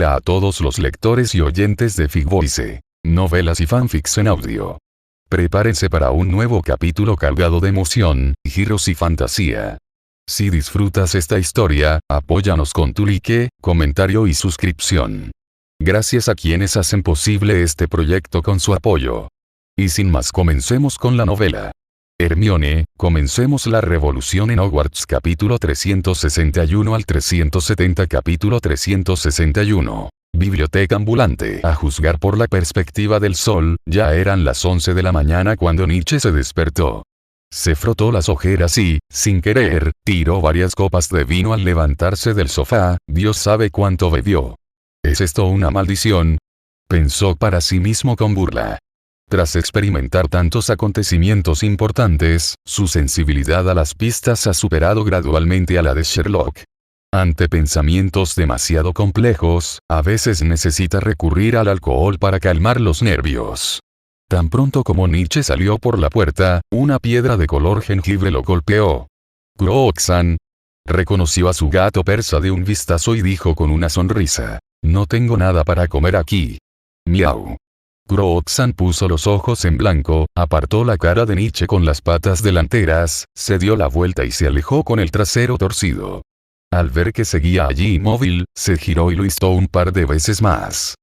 Hola a todos los lectores y oyentes de Figvoice, novelas y fanfics en audio. Prepárense para un nuevo capítulo cargado de emoción, giros y fantasía. Si disfrutas esta historia, apóyanos con tu like, comentario y suscripción. Gracias a quienes hacen posible este proyecto con su apoyo. Y sin más, comencemos con la novela. Hermione, comencemos la revolución en Hogwarts capítulo 361 al 370 capítulo 361. Biblioteca ambulante. A juzgar por la perspectiva del sol, ya eran las 11 de la mañana cuando Nietzsche se despertó. Se frotó las ojeras y, sin querer, tiró varias copas de vino al levantarse del sofá. Dios sabe cuánto bebió. ¿Es esto una maldición?, pensó para sí mismo con burla. Tras experimentar tantos acontecimientos importantes, su sensibilidad a las pistas ha superado gradualmente a la de Sherlock. Ante pensamientos demasiado complejos, a veces necesita recurrir al alcohol para calmar los nervios. Tan pronto como Nietzsche salió por la puerta, una piedra de color jengibre lo golpeó. Crookshank reconoció a su gato persa de un vistazo y dijo con una sonrisa: «No tengo nada para comer aquí». Miau. Crookshank puso los ojos en blanco, apartó la cara de Nietzsche con las patas delanteras, se dio la vuelta y se alejó con el trasero torcido. Al ver que seguía allí inmóvil, se giró y lo instó un par de veces más.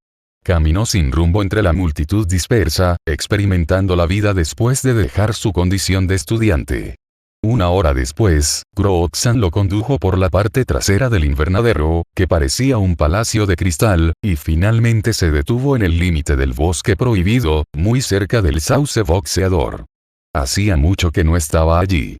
Caminó sin rumbo entre la multitud dispersa, experimentando la vida después de dejar su condición de estudiante. Una hora después, Crookshank lo condujo por la parte trasera del invernadero, que parecía un palacio de cristal, y finalmente se detuvo en el límite del bosque prohibido, muy cerca del sauce boxeador. Hacía mucho que no estaba allí.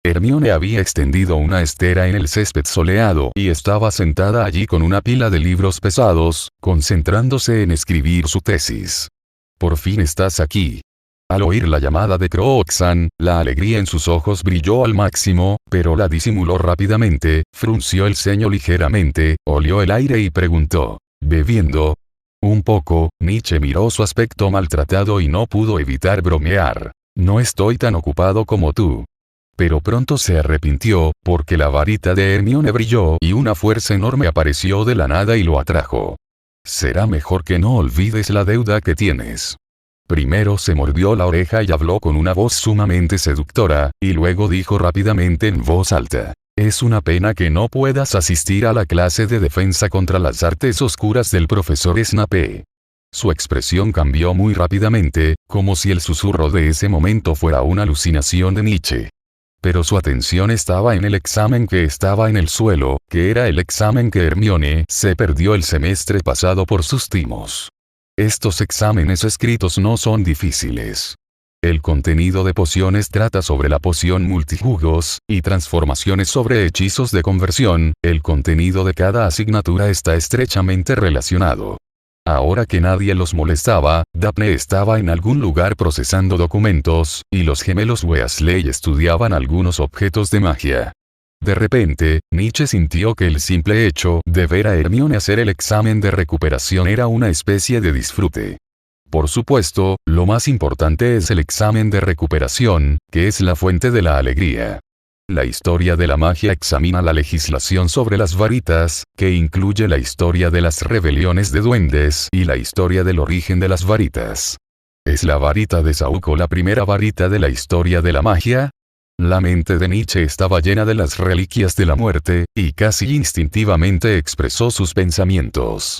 Hermione había extendido una estera en el césped soleado y estaba sentada allí con una pila de libros pesados, concentrándose en escribir su tesis. «Por fin estás aquí». Al oír la llamada de Crookshank, la alegría en sus ojos brilló al máximo, pero la disimuló rápidamente, frunció el ceño ligeramente, olió el aire y preguntó: «¿Bebiendo?» Un poco. Nietzsche miró su aspecto maltratado y no pudo evitar bromear. «No estoy tan ocupado como tú». Pero pronto se arrepintió, porque la varita de Hermione brilló y una fuerza enorme apareció de la nada y lo atrajo. «Será mejor que no olvides la deuda que tienes». Primero se mordió la oreja y habló con una voz sumamente seductora, y luego dijo rápidamente en voz alta: «Es una pena que no puedas asistir a la clase de defensa contra las artes oscuras del profesor Snape». Su expresión cambió muy rápidamente, como si el susurro de ese momento fuera una alucinación de Nietzsche. Pero su atención estaba en el examen que estaba en el suelo, que era el examen que Hermione se perdió el semestre pasado por sus timos. Estos exámenes escritos no son difíciles. El contenido de pociones trata sobre la poción multijugos, y transformaciones sobre hechizos de conversión. El contenido de cada asignatura está estrechamente relacionado. Ahora que nadie los molestaba, Daphne estaba en algún lugar procesando documentos, y los gemelos Weasley estudiaban algunos objetos de magia. De repente, Nietzsche sintió que el simple hecho de ver a Hermione hacer el examen de recuperación era una especie de disfrute. Por supuesto, lo más importante es el examen de recuperación, que es la fuente de la alegría. La historia de la magia examina la legislación sobre las varitas, que incluye la historia de las rebeliones de duendes y la historia del origen de las varitas. ¿Es la varita de Saúco la primera varita de la historia de la magia? La mente de Nietzsche estaba llena de las reliquias de la muerte, y casi instintivamente expresó sus pensamientos.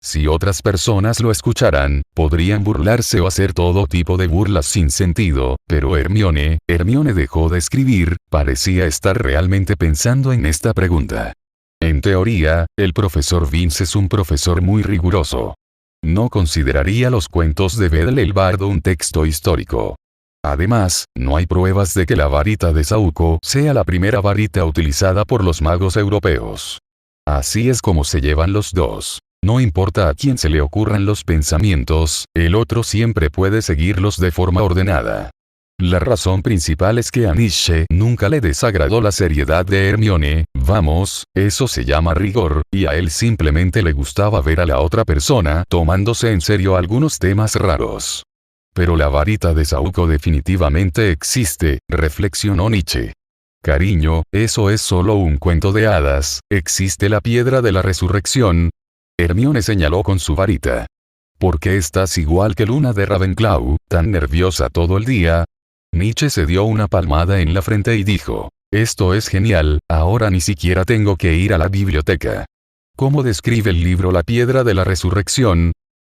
Si otras personas lo escucharan, podrían burlarse o hacer todo tipo de burlas sin sentido, pero Hermione dejó de escribir, parecía estar realmente pensando en esta pregunta. En teoría, el profesor Vince es un profesor muy riguroso. No consideraría los cuentos de Bedel el Bardo un texto histórico. Además, no hay pruebas de que la varita de Saúco sea la primera varita utilizada por los magos europeos. Así es como se llevan los dos. No importa a quién se le ocurran los pensamientos, el otro siempre puede seguirlos de forma ordenada. La razón principal es que a Nietzsche nunca le desagradó la seriedad de Hermione, vamos, eso se llama rigor, y a él simplemente le gustaba ver a la otra persona tomándose en serio algunos temas raros. Pero la varita de Saúco definitivamente existe, reflexionó Nietzsche. Cariño, eso es solo un cuento de hadas, existe la piedra de la resurrección. Hermione señaló con su varita. ¿Por qué estás igual que Luna de Ravenclaw, tan nerviosa todo el día? Nietzsche se dio una palmada en la frente y dijo, esto es genial, ahora ni siquiera tengo que ir a la biblioteca. ¿Cómo describe el libro La Piedra de la Resurrección?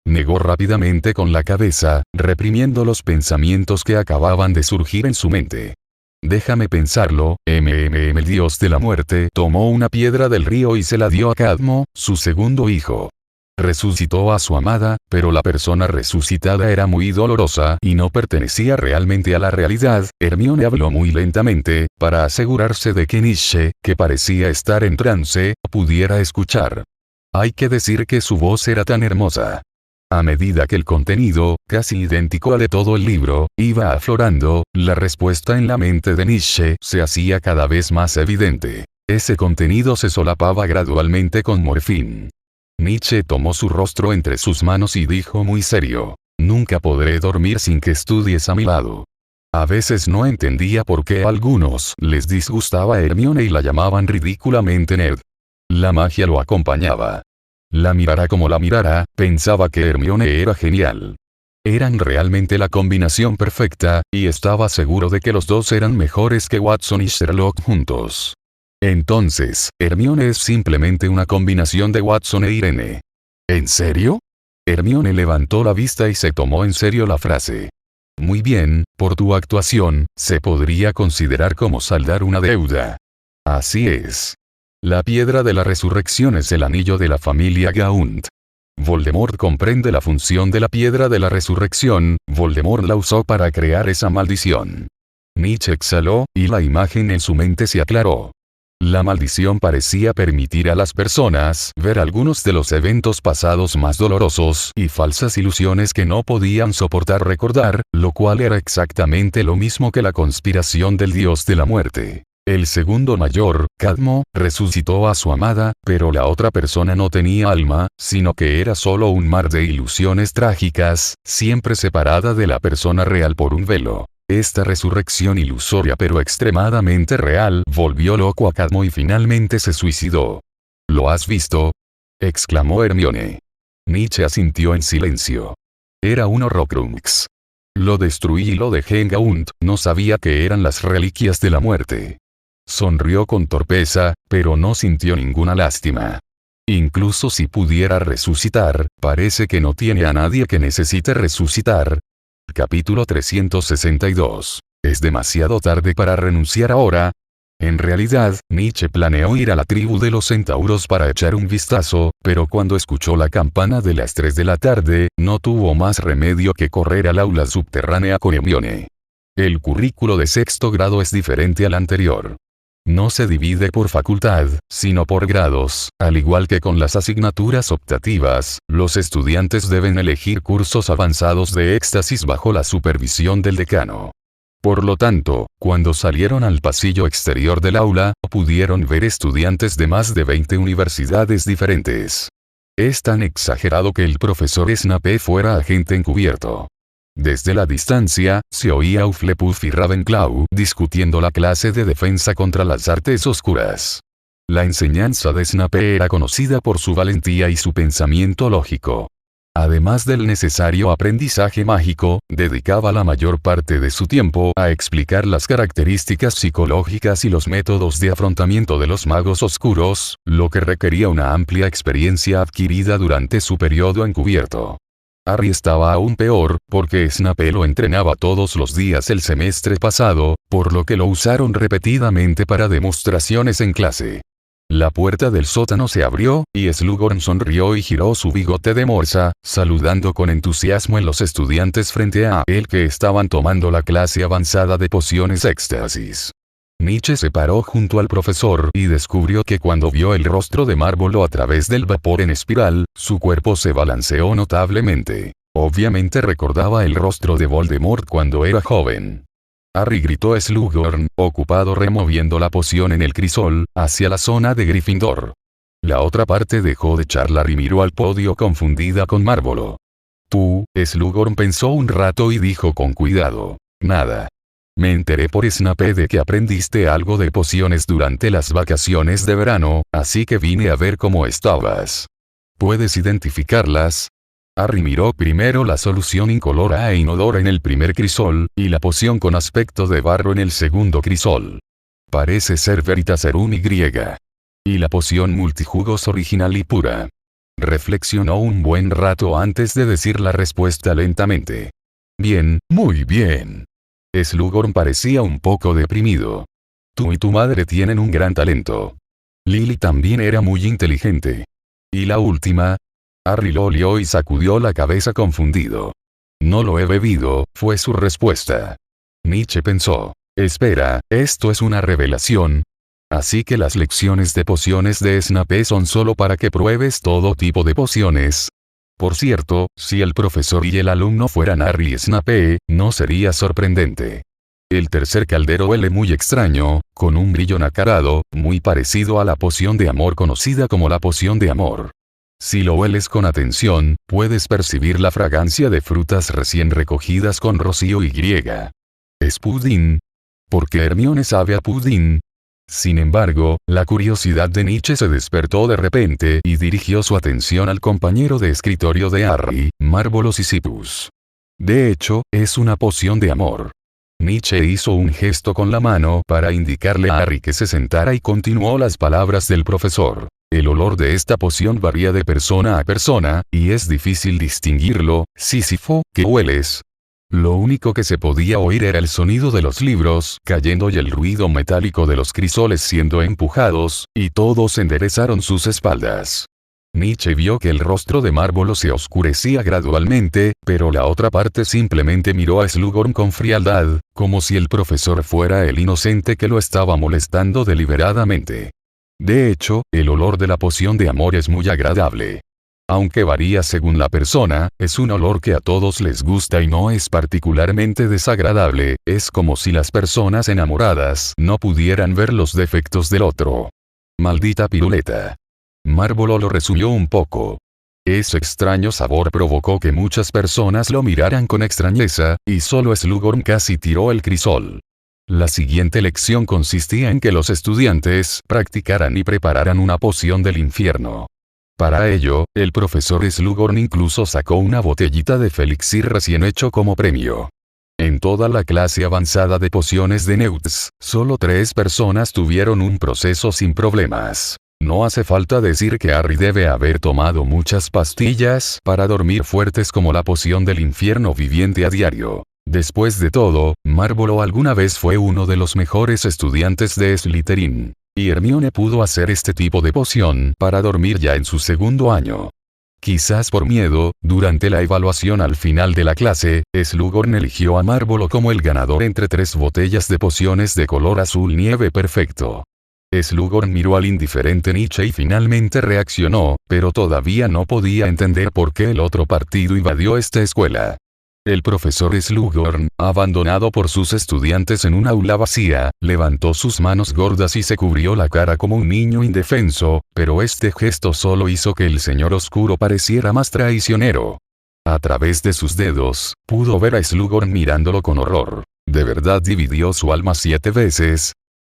Negó rápidamente con la cabeza, reprimiendo los pensamientos que acababan de surgir en su mente. Déjame pensarlo, el dios de la muerte tomó una piedra del río y se la dio a Cadmo, su segundo hijo. Resucitó a su amada, pero la persona resucitada era muy dolorosa y no pertenecía realmente a la realidad. Hermione habló muy lentamente, para asegurarse de que Nietzsche, que parecía estar en trance, pudiera escuchar. Hay que decir que su voz era tan hermosa. A medida que el contenido, casi idéntico al de todo el libro, iba aflorando, la respuesta en la mente de Nietzsche se hacía cada vez más evidente. Ese contenido se solapaba gradualmente con Morfín. Nietzsche tomó su rostro entre sus manos y dijo muy serio, nunca podré dormir sin que estudies a mi lado. A veces no entendía por qué a algunos les disgustaba Hermione y la llamaban ridículamente nerd. La magia lo acompañaba. La mirara como la mirara, pensaba que Hermione era genial. Eran realmente la combinación perfecta, y estaba seguro de que los dos eran mejores que Watson y Sherlock juntos. Entonces, Hermione es simplemente una combinación de Watson e Irene. ¿En serio? Hermione levantó la vista y se tomó en serio la frase. Muy bien, por tu actuación, se podría considerar como saldar una deuda. Así es. La piedra de la resurrección es el anillo de la familia Gaunt. Voldemort comprende la función de la piedra de la resurrección, Voldemort la usó para crear esa maldición. Nietzsche exhaló, y la imagen en su mente se aclaró. La maldición parecía permitir a las personas ver algunos de los eventos pasados más dolorosos y falsas ilusiones que no podían soportar recordar, lo cual era exactamente lo mismo que la conspiración del dios de la muerte. El segundo mayor, Cadmo, resucitó a su amada, pero la otra persona no tenía alma, sino que era solo un mar de ilusiones trágicas, siempre separada de la persona real por un velo. Esta resurrección ilusoria pero extremadamente real volvió loco a Cadmo y finalmente se suicidó. ¿Lo has visto? Exclamó Hermione. Nietzsche asintió en silencio. Era un Horrocrux. Lo destruí y lo dejé en Gaunt, no sabía que eran las reliquias de la muerte. Sonrió con torpeza, pero no sintió ninguna lástima. Incluso si pudiera resucitar, parece que no tiene a nadie que necesite resucitar. Capítulo 362. ¿Es demasiado tarde para renunciar ahora? En realidad, Nietzsche planeó ir a la tribu de los centauros para echar un vistazo, pero cuando escuchó la campana de las 3 de la tarde, no tuvo más remedio que correr al aula subterránea con Hermione. El currículo de sexto grado es diferente al anterior. No se divide por facultad, sino por grados. Al igual que con las asignaturas optativas, los estudiantes deben elegir cursos avanzados de éxtasis bajo la supervisión del decano. Por lo tanto, cuando salieron al pasillo exterior del aula, pudieron ver estudiantes de más de 20 universidades diferentes. Es tan exagerado que el profesor Snape fuera agente encubierto. Desde la distancia, se oía a Hufflepuff y Ravenclaw discutiendo la clase de defensa contra las artes oscuras. La enseñanza de Snape era conocida por su valentía y su pensamiento lógico. Además del necesario aprendizaje mágico, dedicaba la mayor parte de su tiempo a explicar las características psicológicas y los métodos de afrontamiento de los magos oscuros, lo que requería una amplia experiencia adquirida durante su periodo encubierto. Harry estaba aún peor, porque Snape lo entrenaba todos los días el semestre pasado, por lo que lo usaron repetidamente para demostraciones en clase. La puerta del sótano se abrió, y Slughorn sonrió y giró su bigote de morsa, saludando con entusiasmo a los estudiantes frente a él que estaban tomando la clase avanzada de pociones éxtasis. Nietzsche se paró junto al profesor y descubrió que cuando vio el rostro de Marvolo a través del vapor en espiral, su cuerpo se balanceó notablemente. Obviamente recordaba el rostro de Voldemort cuando era joven. Harry gritó Slughorn, ocupado removiendo la poción en el crisol, hacia la zona de Gryffindor. La otra parte dejó de charlar y miró al podio confundida con Marvolo. Tú, Slughorn pensó un rato y dijo con cuidado. Nada. Me enteré por Snape de que aprendiste algo de pociones durante las vacaciones de verano, así que vine a ver cómo estabas. ¿Puedes identificarlas? Harry miró primero la solución incolora e inodora en el primer crisol, y la poción con aspecto de barro en el segundo crisol. Parece ser Veritaserum Y. Y la poción multijugos original y pura. Reflexionó un buen rato antes de decir la respuesta lentamente. Bien, muy bien. Slughorn parecía un poco deprimido. Tú y tu madre tienen un gran talento. Lily también era muy inteligente. ¿Y la última? Harry lo olió y sacudió la cabeza confundido. No lo he bebido, fue su respuesta. Nietzsche pensó. Espera, esto es una revelación. Así que las lecciones de pociones de Snape son solo para que pruebes todo tipo de pociones. Por cierto, si el profesor y el alumno fueran Harry y Snape, no sería sorprendente. El tercer caldero huele muy extraño, con un brillo nacarado, muy parecido a la poción de amor conocida como la poción de amor. Si lo hueles con atención, puedes percibir la fragancia de frutas recién recogidas con rocío y. ¿Es pudín? ¿Por qué Hermione sabe a pudín? Sin embargo, la curiosidad de Nietzsche se despertó de repente y dirigió su atención al compañero de escritorio de Harry, Marvelous y Sipus. De hecho, es una poción de amor. Nietzsche hizo un gesto con la mano para indicarle a Harry que se sentara y continuó las palabras del profesor. El olor de esta poción varía de persona a persona, y es difícil distinguirlo. Sísifo, ¿qué hueles? Lo único que se podía oír era el sonido de los libros cayendo y el ruido metálico de los crisoles siendo empujados, y todos enderezaron sus espaldas. Nietzsche vio que el rostro de Marvelous se oscurecía gradualmente, pero la otra parte simplemente miró a Slughorn con frialdad, como si el profesor fuera el inocente que lo estaba molestando deliberadamente. De hecho, el olor de la poción de amor es muy agradable. Aunque varía según la persona, es un olor que a todos les gusta y no es particularmente desagradable, es como si las personas enamoradas no pudieran ver los defectos del otro. Maldita piruleta. Marvolo lo resumió un poco. Ese extraño sabor provocó que muchas personas lo miraran con extrañeza, y solo Slughorn casi tiró el crisol. La siguiente lección consistía en que los estudiantes practicaran y prepararan una poción del infierno. Para ello, el profesor Slughorn incluso sacó una botellita de felixir recién hecho como premio. En toda la clase avanzada de pociones de Neuts, solo 3 personas tuvieron un proceso sin problemas. No hace falta decir que Harry debe haber tomado muchas pastillas para dormir fuertes como la poción del infierno viviente a diario. Después de todo, Marvolo alguna vez fue uno de los mejores estudiantes de Slytherin. Y Hermione pudo hacer este tipo de poción para dormir ya en su segundo año. Quizás por miedo, durante la evaluación al final de la clase, Slughorn eligió a Marvolo como el ganador entre 3 botellas de pociones de color azul nieve perfecto. Slughorn miró al indiferente Nietzsche y finalmente reaccionó, pero todavía no podía entender por qué el otro partido invadió esta escuela. El profesor Slughorn, abandonado por sus estudiantes en un aula vacía, levantó sus manos gordas y se cubrió la cara como un niño indefenso, pero este gesto solo hizo que el señor oscuro pareciera más traicionero. A través de sus dedos, pudo ver a Slughorn mirándolo con horror. ¿De verdad dividió su alma 7 veces?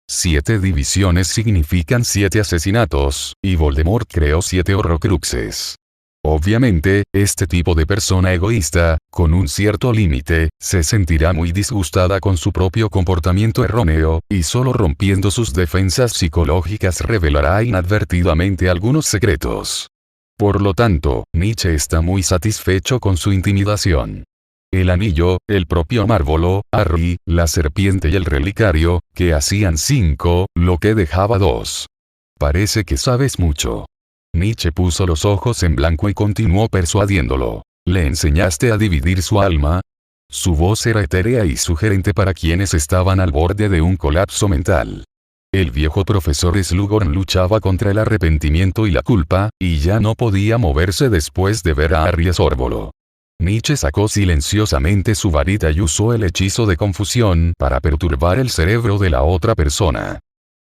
7 divisiones significan 7 asesinatos, y Voldemort creó 7 horrocruxes. Obviamente, este tipo de persona egoísta, con un cierto límite, se sentirá muy disgustada con su propio comportamiento erróneo, y solo rompiendo sus defensas psicológicas revelará inadvertidamente algunos secretos. Por lo tanto, Nietzsche está muy satisfecho con su intimidación. El anillo, el propio Marvolo, Harry, la serpiente y el relicario, que hacían 5, lo que dejaba 2. Parece que sabes mucho. Nietzsche puso los ojos en blanco y continuó persuadiéndolo. ¿Le enseñaste a dividir su alma? Su voz era etérea y sugerente para quienes estaban al borde de un colapso mental. El viejo profesor Slughorn luchaba contra el arrepentimiento y la culpa, y ya no podía moverse después de ver a Harry Sorvolo. Nietzsche sacó silenciosamente su varita y usó el hechizo de confusión para perturbar el cerebro de la otra persona.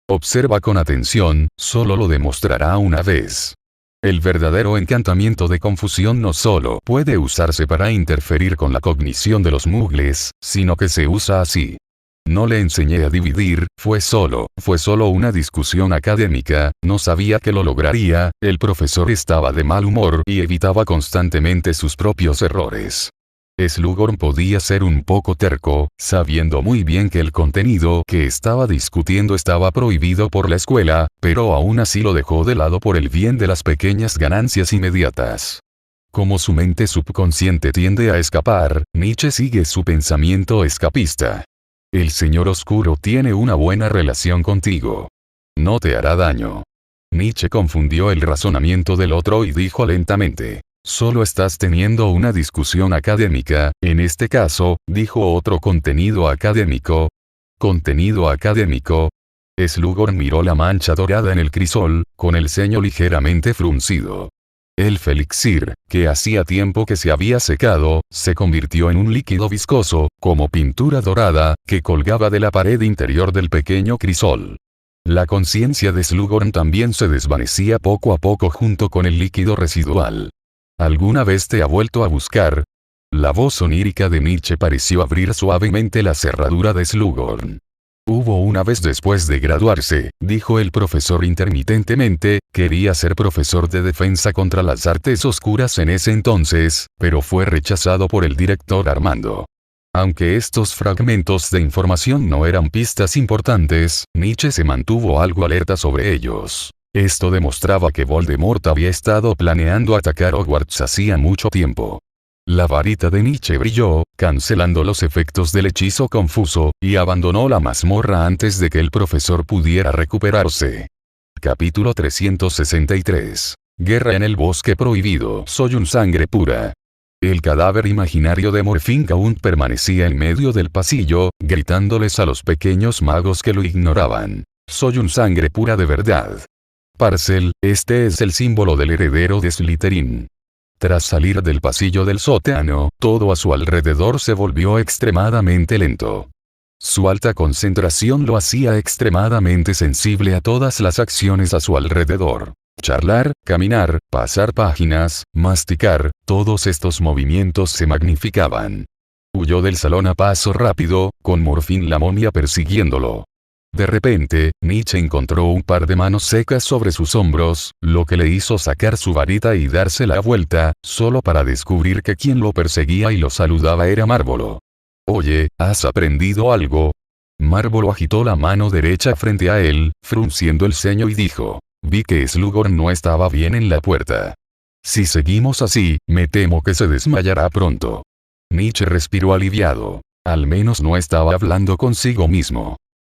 Observa con atención, solo lo demostrará una vez. El verdadero encantamiento de confusión no solo puede usarse para interferir con la cognición de los muggles, sino que se usa así. No le enseñé a dividir, fue solo una discusión académica, no sabía que lo lograría, el profesor estaba de mal humor y evitaba constantemente sus propios errores. Slughorn podía ser un poco terco, sabiendo muy bien que el contenido que estaba discutiendo estaba prohibido por la escuela, pero aún así lo dejó de lado por el bien de las pequeñas ganancias inmediatas. Como su mente subconsciente tiende a escapar, Nietzsche sigue su pensamiento escapista. El Señor Oscuro tiene una buena relación contigo. No te hará daño. Nietzsche confundió el razonamiento del otro y dijo lentamente: solo estás teniendo una discusión académica, en este caso, dijo otro: contenido académico. ¿Contenido académico? Slughorn miró la mancha dorada en el crisol, con el ceño ligeramente fruncido. El elixir, que hacía tiempo que se había secado, se convirtió en un líquido viscoso, como pintura dorada, que colgaba de la pared interior del pequeño crisol. La conciencia de Slughorn también se desvanecía poco a poco junto con el líquido residual. ¿Alguna vez te ha vuelto a buscar? La voz onírica de Nietzsche pareció abrir suavemente la cerradura de Slughorn. Hubo una vez después de graduarse, dijo el profesor intermitentemente, quería ser profesor de defensa contra las artes oscuras en ese entonces, pero fue rechazado por el director Armando. Aunque estos fragmentos de información no eran pistas importantes, Nietzsche se mantuvo algo alerta sobre ellos. Esto demostraba que Voldemort había estado planeando atacar Hogwarts hacía mucho tiempo. La varita de Nietzsche brilló, cancelando los efectos del hechizo confuso, y abandonó la mazmorra antes de que el profesor pudiera recuperarse. Capítulo 363. Guerra en el bosque prohibido. Soy un sangre pura. El cadáver imaginario de Morfín aún permanecía en medio del pasillo, gritándoles a los pequeños magos que lo ignoraban: soy un sangre pura de verdad. Parcel, este es el símbolo del heredero de Slytherin. Tras salir del pasillo del sótano, todo a su alrededor se volvió extremadamente lento. Su alta concentración lo hacía extremadamente sensible a todas las acciones a su alrededor. Charlar, caminar, pasar páginas, masticar, todos estos movimientos se magnificaban. Huyó del salón a paso rápido, con Morfín la momia persiguiéndolo. De repente, Nietzsche encontró un par de manos secas sobre sus hombros, lo que le hizo sacar su varita y darse la vuelta, solo para descubrir que quien lo perseguía y lo saludaba era Marvolo. Oye, ¿has aprendido algo? Marvolo agitó la mano derecha frente a él, frunciendo el ceño y dijo: vi que Slughorn no estaba bien en la puerta. Si seguimos así, me temo que se desmayará pronto. Nietzsche respiró aliviado. Al menos no estaba hablando consigo mismo.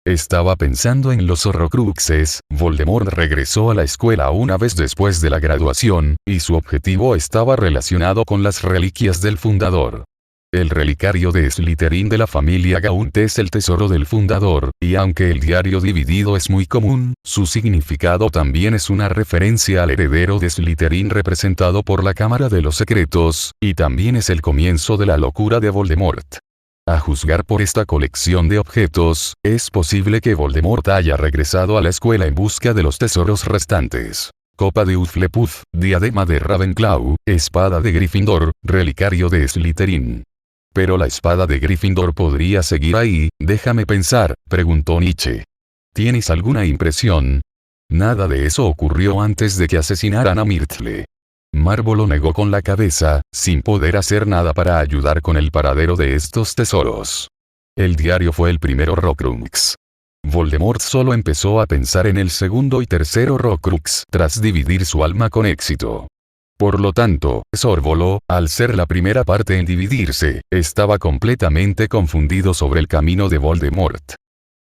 Estaba pensando en los Horrocruxes. Voldemort regresó a la escuela una vez después de la graduación, y su objetivo estaba relacionado con las reliquias del fundador. El relicario de Slytherin de la familia Gaunt es el tesoro del fundador, y aunque el diario dividido es muy común, su significado también es una referencia al heredero de Slytherin representado por la Cámara de los Secretos, y también es el comienzo de la locura de Voldemort. A juzgar por esta colección de objetos, es posible que Voldemort haya regresado a la escuela en busca de los tesoros restantes. Copa de Hufflepuff, diadema de Ravenclaw, espada de Gryffindor, relicario de Slytherin. Pero la espada de Gryffindor podría seguir ahí, déjame pensar, preguntó Nietzsche. ¿Tienes alguna impresión? Nada de eso ocurrió antes de que asesinaran a Myrtle. Marvolo negó con la cabeza, sin poder hacer nada para ayudar con el paradero de estos tesoros. El diario fue el primer Horrocrux. Voldemort solo empezó a pensar en el segundo y tercer Horrocrux tras dividir su alma con éxito. Por lo tanto, Sorvolo, al ser la primera parte en dividirse, estaba completamente confundido sobre el camino de Voldemort.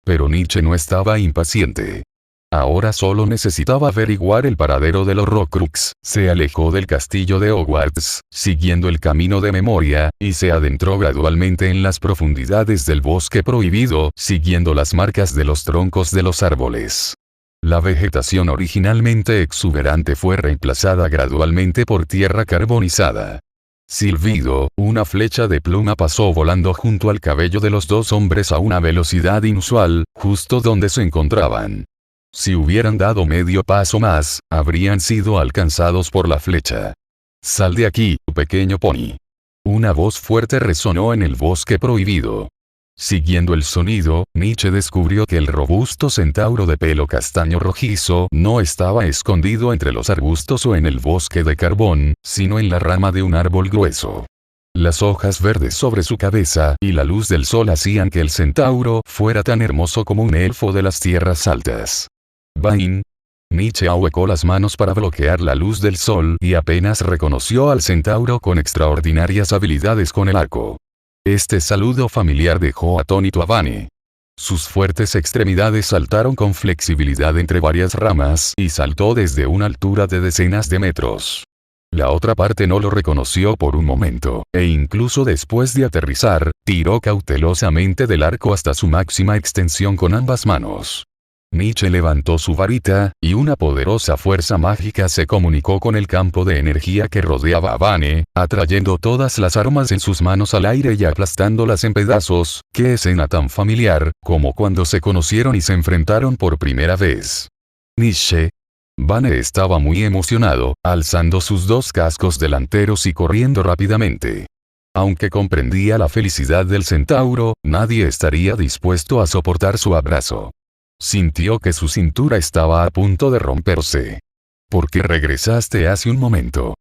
Pero Nietzsche no estaba impaciente. Ahora solo necesitaba averiguar el paradero del Horrocrux. Se alejó del castillo de Hogwarts, siguiendo el camino de memoria, y se adentró gradualmente en las profundidades del bosque prohibido, siguiendo las marcas de los troncos de los árboles. La vegetación originalmente exuberante fue reemplazada gradualmente por tierra carbonizada. Silbido, una flecha de pluma pasó volando junto al cabello de los dos hombres a una velocidad inusual, justo donde se encontraban. Si hubieran dado medio paso más, habrían sido alcanzados por la flecha. Sal de aquí, pequeño pony. Una voz fuerte resonó en el bosque prohibido. Siguiendo el sonido, Nietzsche descubrió que el robusto centauro de pelo castaño rojizo no estaba escondido entre los arbustos o en el bosque de carbón, sino en la rama de un árbol grueso. Las hojas verdes sobre su cabeza y la luz del sol hacían que el centauro fuera tan hermoso como un elfo de las tierras altas. ¡Bain! Nietzsche ahuecó las manos para bloquear la luz del sol y apenas reconoció al centauro con extraordinarias habilidades con el arco. Este saludo familiar dejó atónito a Vane. Sus fuertes extremidades saltaron con flexibilidad entre varias ramas y saltó desde una altura de decenas de metros. La otra parte no lo reconoció por un momento, e incluso después de aterrizar, tiró cautelosamente del arco hasta su máxima extensión con ambas manos. Nietzsche levantó su varita, y una poderosa fuerza mágica se comunicó con el campo de energía que rodeaba a Vane, atrayendo todas las armas en sus manos al aire y aplastándolas en pedazos. ¡Qué escena tan familiar, como cuando se conocieron y se enfrentaron por primera vez! Nietzsche. Vane estaba muy emocionado, alzando sus dos cascos delanteros y corriendo rápidamente. Aunque comprendía la felicidad del centauro, nadie estaría dispuesto a soportar su abrazo. Sintió que su cintura estaba a punto de romperse. ¿Por qué regresaste hace un momento?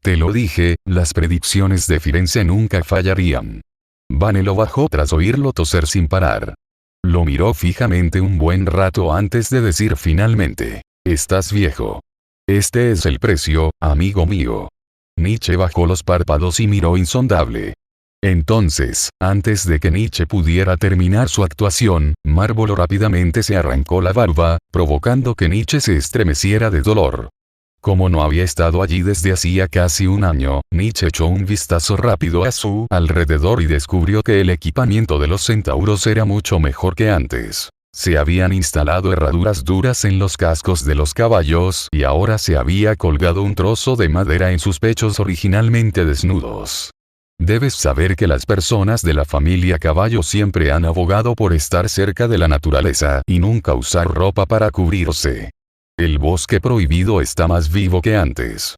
Te lo dije, las predicciones de Firenze nunca fallarían. Vane lo bajó tras oírlo toser sin parar. Lo miró fijamente un buen rato antes de decir finalmente: estás viejo. Este es el precio, amigo mío. Nietzsche bajó los párpados y miró insondable. Entonces, antes de que Nietzsche pudiera terminar su actuación, Marvolo rápidamente se arrancó la barba, provocando que Nietzsche se estremeciera de dolor. Como no había estado allí desde hacía casi un año, Nietzsche echó un vistazo rápido a su alrededor y descubrió que el equipamiento de los centauros era mucho mejor que antes. Se habían instalado herraduras duras en los cascos de los caballos y ahora se había colgado un trozo de madera en sus pechos originalmente desnudos. Debes saber que las personas de la familia Caballo siempre han abogado por estar cerca de la naturaleza y nunca usar ropa para cubrirse. El bosque prohibido está más vivo que antes.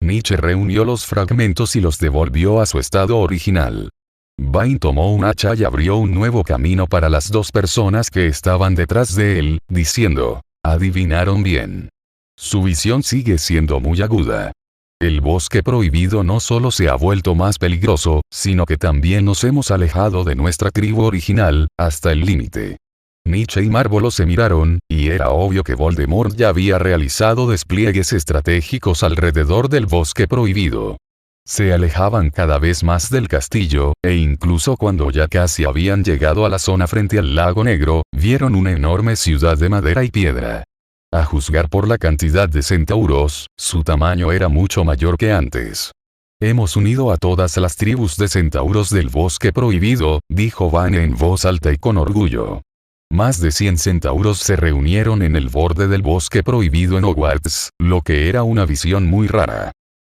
Nietzsche reunió los fragmentos y los devolvió a su estado original. Vane tomó un hacha y abrió un nuevo camino para las dos personas que estaban detrás de él, diciendo: adivinaron bien. Su visión sigue siendo muy aguda. El bosque prohibido no solo se ha vuelto más peligroso, sino que también nos hemos alejado de nuestra tribu original, hasta el límite. Nietzsche y Marvolo se miraron, y era obvio que Voldemort ya había realizado despliegues estratégicos alrededor del bosque prohibido. Se alejaban cada vez más del castillo, e incluso cuando ya casi habían llegado a la zona frente al lago Negro, vieron una enorme ciudad de madera y piedra. A juzgar por la cantidad de centauros, su tamaño era mucho mayor que antes. Hemos unido a todas las tribus de centauros del bosque prohibido, dijo Vane en voz alta y con orgullo. Más de 100 centauros se reunieron en el borde del bosque prohibido en Hogwarts, lo que era una visión muy rara.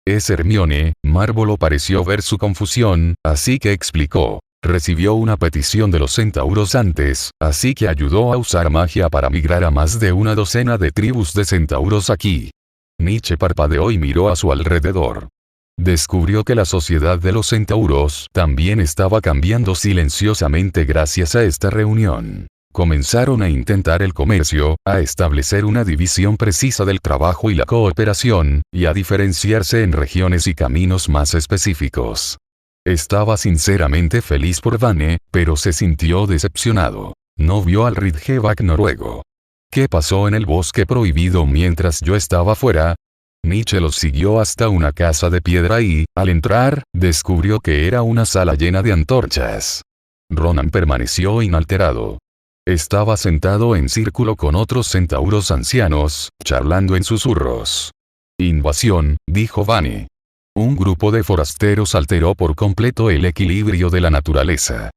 Es Hermione. Marvolo pareció ver su confusión, así que explicó. Recibió una petición de los centauros antes, así que ayudó a usar magia para migrar a más de una docena de tribus de centauros aquí. Nietzsche parpadeó y miró a su alrededor. Descubrió que la sociedad de los centauros también estaba cambiando silenciosamente gracias a esta reunión. Comenzaron a intentar el comercio, a establecer una división precisa del trabajo y la cooperación, y a diferenciarse en regiones y caminos más específicos. Estaba sinceramente feliz por Vane, pero se sintió decepcionado. No vio al Ridgeback noruego. ¿Qué pasó en el bosque prohibido mientras yo estaba fuera? Nietzsche los siguió hasta una casa de piedra y, al entrar, descubrió que era una sala llena de antorchas. Ronan permaneció inalterado. Estaba sentado en círculo con otros centauros ancianos, charlando en susurros. Invasión, dijo Vane. Un grupo de forasteros alteró por completo el equilibrio de la naturaleza.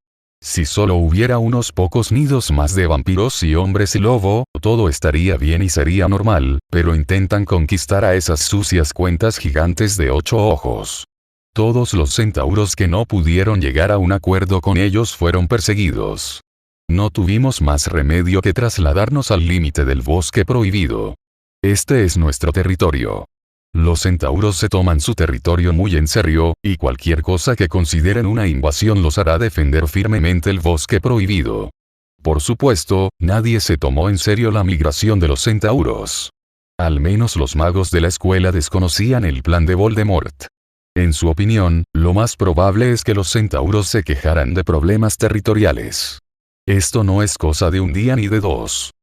Si solo hubiera unos pocos nidos más de vampiros y hombres lobo, todo estaría bien y sería normal, pero intentan conquistar a esas sucias cuentas gigantes de 8 ojos. Todos los centauros que no pudieron llegar a un acuerdo con ellos fueron perseguidos. No tuvimos más remedio que trasladarnos al límite del bosque prohibido. Este es nuestro territorio. Los centauros se toman su territorio muy en serio, y cualquier cosa que consideren una invasión los hará defender firmemente el bosque prohibido. Por supuesto, nadie se tomó en serio la migración de los centauros. Al menos los magos de la escuela desconocían el plan de Voldemort. En su opinión, lo más probable es que los centauros se quejaran de problemas territoriales. Esto no es cosa de un día ni de dos.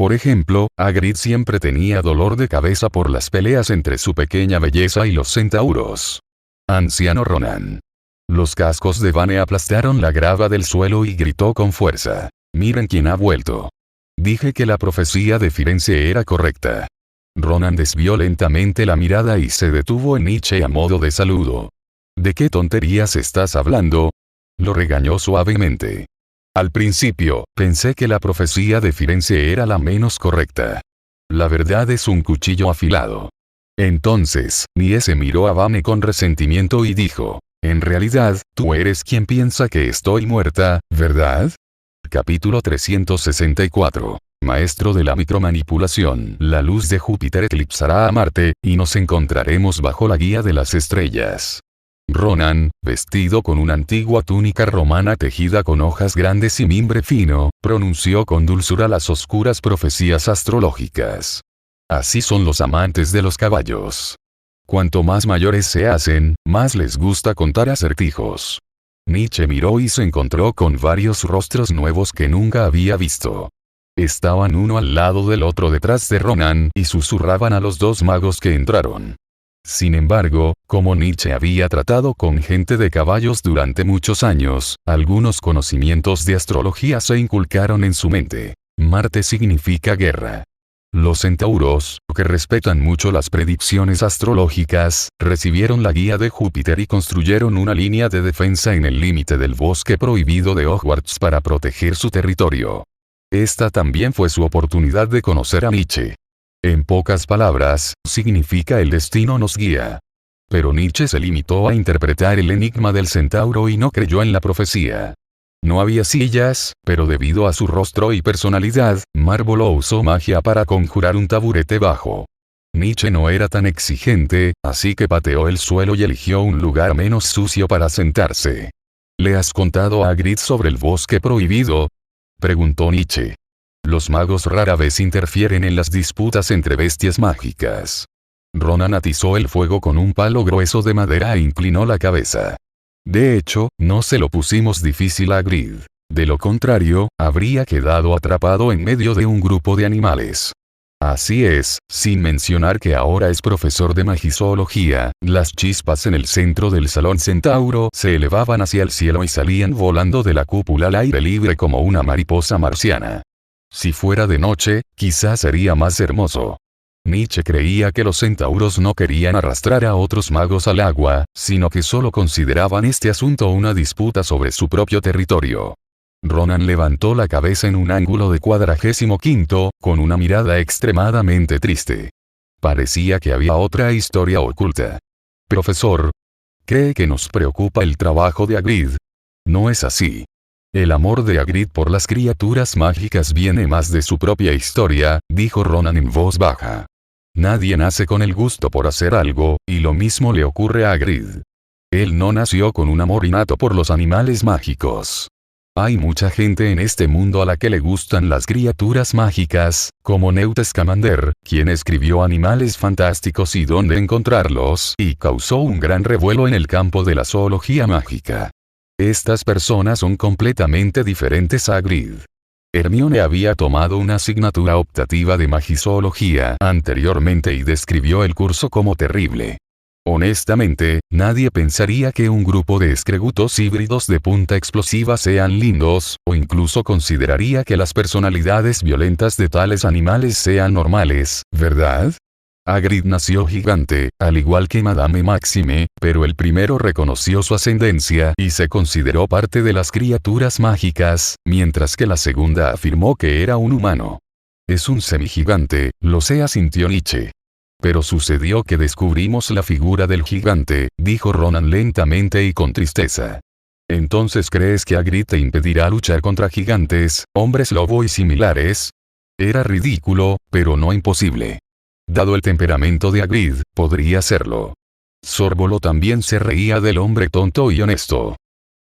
Por ejemplo, Hagrid siempre tenía dolor de cabeza por las peleas entre su pequeña belleza y los centauros. Anciano Ronan. Los cascos de Vane aplastaron la grava del suelo y gritó con fuerza. Miren quién ha vuelto. Dije que la profecía de Firenze era correcta. Ronan desvió lentamente la mirada y se detuvo en Nietzsche a modo de saludo. ¿De qué tonterías estás hablando? Lo regañó suavemente. Al principio, pensé que la profecía de Firenze era la menos correcta. La verdad es un cuchillo afilado. Entonces, Nietzsche miró a Vane con resentimiento y dijo, en realidad, tú eres quien piensa que estoy muerta, ¿verdad? Capítulo 364. Maestro de la micromanipulación. La luz de Júpiter eclipsará a Marte, y nos encontraremos bajo la guía de las estrellas. Ronan, vestido con una antigua túnica romana tejida con hojas grandes y mimbre fino, pronunció con dulzura las oscuras profecías astrológicas. Así son los amantes de los caballos. Cuanto más mayores se hacen, más les gusta contar acertijos. Nietzsche miró y se encontró con varios rostros nuevos que nunca había visto. Estaban uno al lado del otro detrás de Ronan y susurraban a los dos magos que entraron. Sin embargo, como Nietzsche había tratado con gente de caballos durante muchos años, algunos conocimientos de astrología se inculcaron en su mente. Marte significa guerra. Los centauros, que respetan mucho las predicciones astrológicas, recibieron la guía de Júpiter y construyeron una línea de defensa en el límite del bosque prohibido de Hogwarts para proteger su territorio. Esta también fue su oportunidad de conocer a Nietzsche. En pocas palabras, significa el destino nos guía. Pero Nietzsche se limitó a interpretar el enigma del centauro y no creyó en la profecía. No había sillas, pero debido a su rostro y personalidad, Marvolo usó magia para conjurar un taburete bajo. Nietzsche no era tan exigente, así que pateó el suelo y eligió un lugar menos sucio para sentarse. ¿Le has contado a Hagrid sobre el bosque prohibido?, preguntó Nietzsche. Los magos rara vez interfieren en las disputas entre bestias mágicas. Ronan atizó el fuego con un palo grueso de madera e inclinó la cabeza. De hecho, no se lo pusimos difícil a Hagrid. De lo contrario, habría quedado atrapado en medio de un grupo de animales. Así es, sin mencionar que ahora es profesor de magizoología, las chispas en el centro del salón centauro se elevaban hacia el cielo y salían volando de la cúpula al aire libre como una mariposa marciana. Si fuera de noche, quizás sería más hermoso. Nietzsche creía que los centauros no querían arrastrar a otros magos al agua, sino que solo consideraban este asunto una disputa sobre su propio territorio. Ronan levantó la cabeza en un ángulo de 45°, con una mirada extremadamente triste. Parecía que había otra historia oculta. Profesor, ¿cree que nos preocupa el trabajo de Hagrid? No es así. El amor de Hagrid por las criaturas mágicas viene más de su propia historia, dijo Ronan en voz baja. Nadie nace con el gusto por hacer algo, y lo mismo le ocurre a Hagrid. Él no nació con un amor innato por los animales mágicos. Hay mucha gente en este mundo a la que le gustan las criaturas mágicas, como Newt Scamander, quien escribió Animales Fantásticos y Dónde Encontrarlos, y causó un gran revuelo en el campo de la zoología mágica. Estas personas son completamente diferentes a Hagrid. Hermione había tomado una asignatura optativa de magizoología anteriormente y describió el curso como terrible. Honestamente, nadie pensaría que un grupo de escregutos híbridos de punta explosiva sean lindos, o incluso consideraría que las personalidades violentas de tales animales sean normales, ¿verdad? Hagrid nació gigante, al igual que Madame Maxime, pero el primero reconoció su ascendencia y se consideró parte de las criaturas mágicas, mientras que la segunda afirmó que era un humano. Es un semigigante, lo sé, asintió Nietzsche. Pero sucedió que descubrimos la figura del gigante, dijo Ronan lentamente y con tristeza. ¿Entonces crees que Hagrid te impedirá luchar contra gigantes, hombres lobo y similares? Era ridículo, pero no imposible. Dado el temperamento de Hagrid, podría serlo. Sorvolo también se reía del hombre tonto y honesto.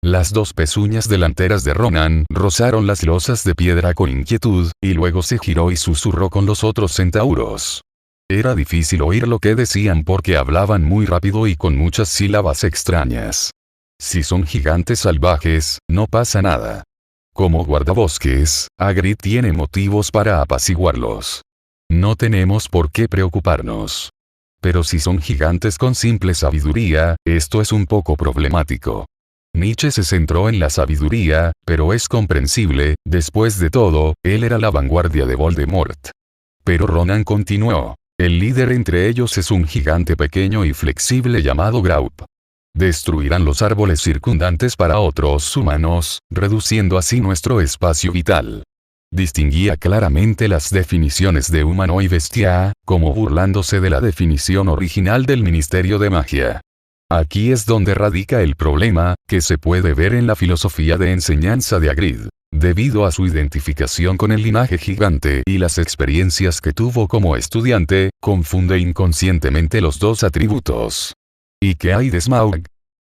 Las dos pezuñas delanteras de Ronan rozaron las losas de piedra con inquietud, y luego se giró y susurró con los otros centauros. Era difícil oír lo que decían porque hablaban muy rápido y con muchas sílabas extrañas. Si son gigantes salvajes, no pasa nada. Como guardabosques, Hagrid tiene motivos para apaciguarlos. No tenemos por qué preocuparnos. Pero si son gigantes con simple sabiduría, esto es un poco problemático. Nietzsche se centró en la sabiduría, pero es comprensible, después de todo, él era la vanguardia de Voldemort. Pero Ronan continuó. El líder entre ellos es un gigante pequeño y flexible llamado Graup. Destruirán los árboles circundantes para otros humanos, reduciendo así nuestro espacio vital. Distinguía claramente las definiciones de humano y bestia, como burlándose de la definición original del Ministerio de Magia. Aquí es donde radica el problema, que se puede ver en la filosofía de enseñanza de Hagrid. Debido a su identificación con el linaje gigante y las experiencias que tuvo como estudiante, confunde inconscientemente los dos atributos. ¿Y qué hay de Smaug?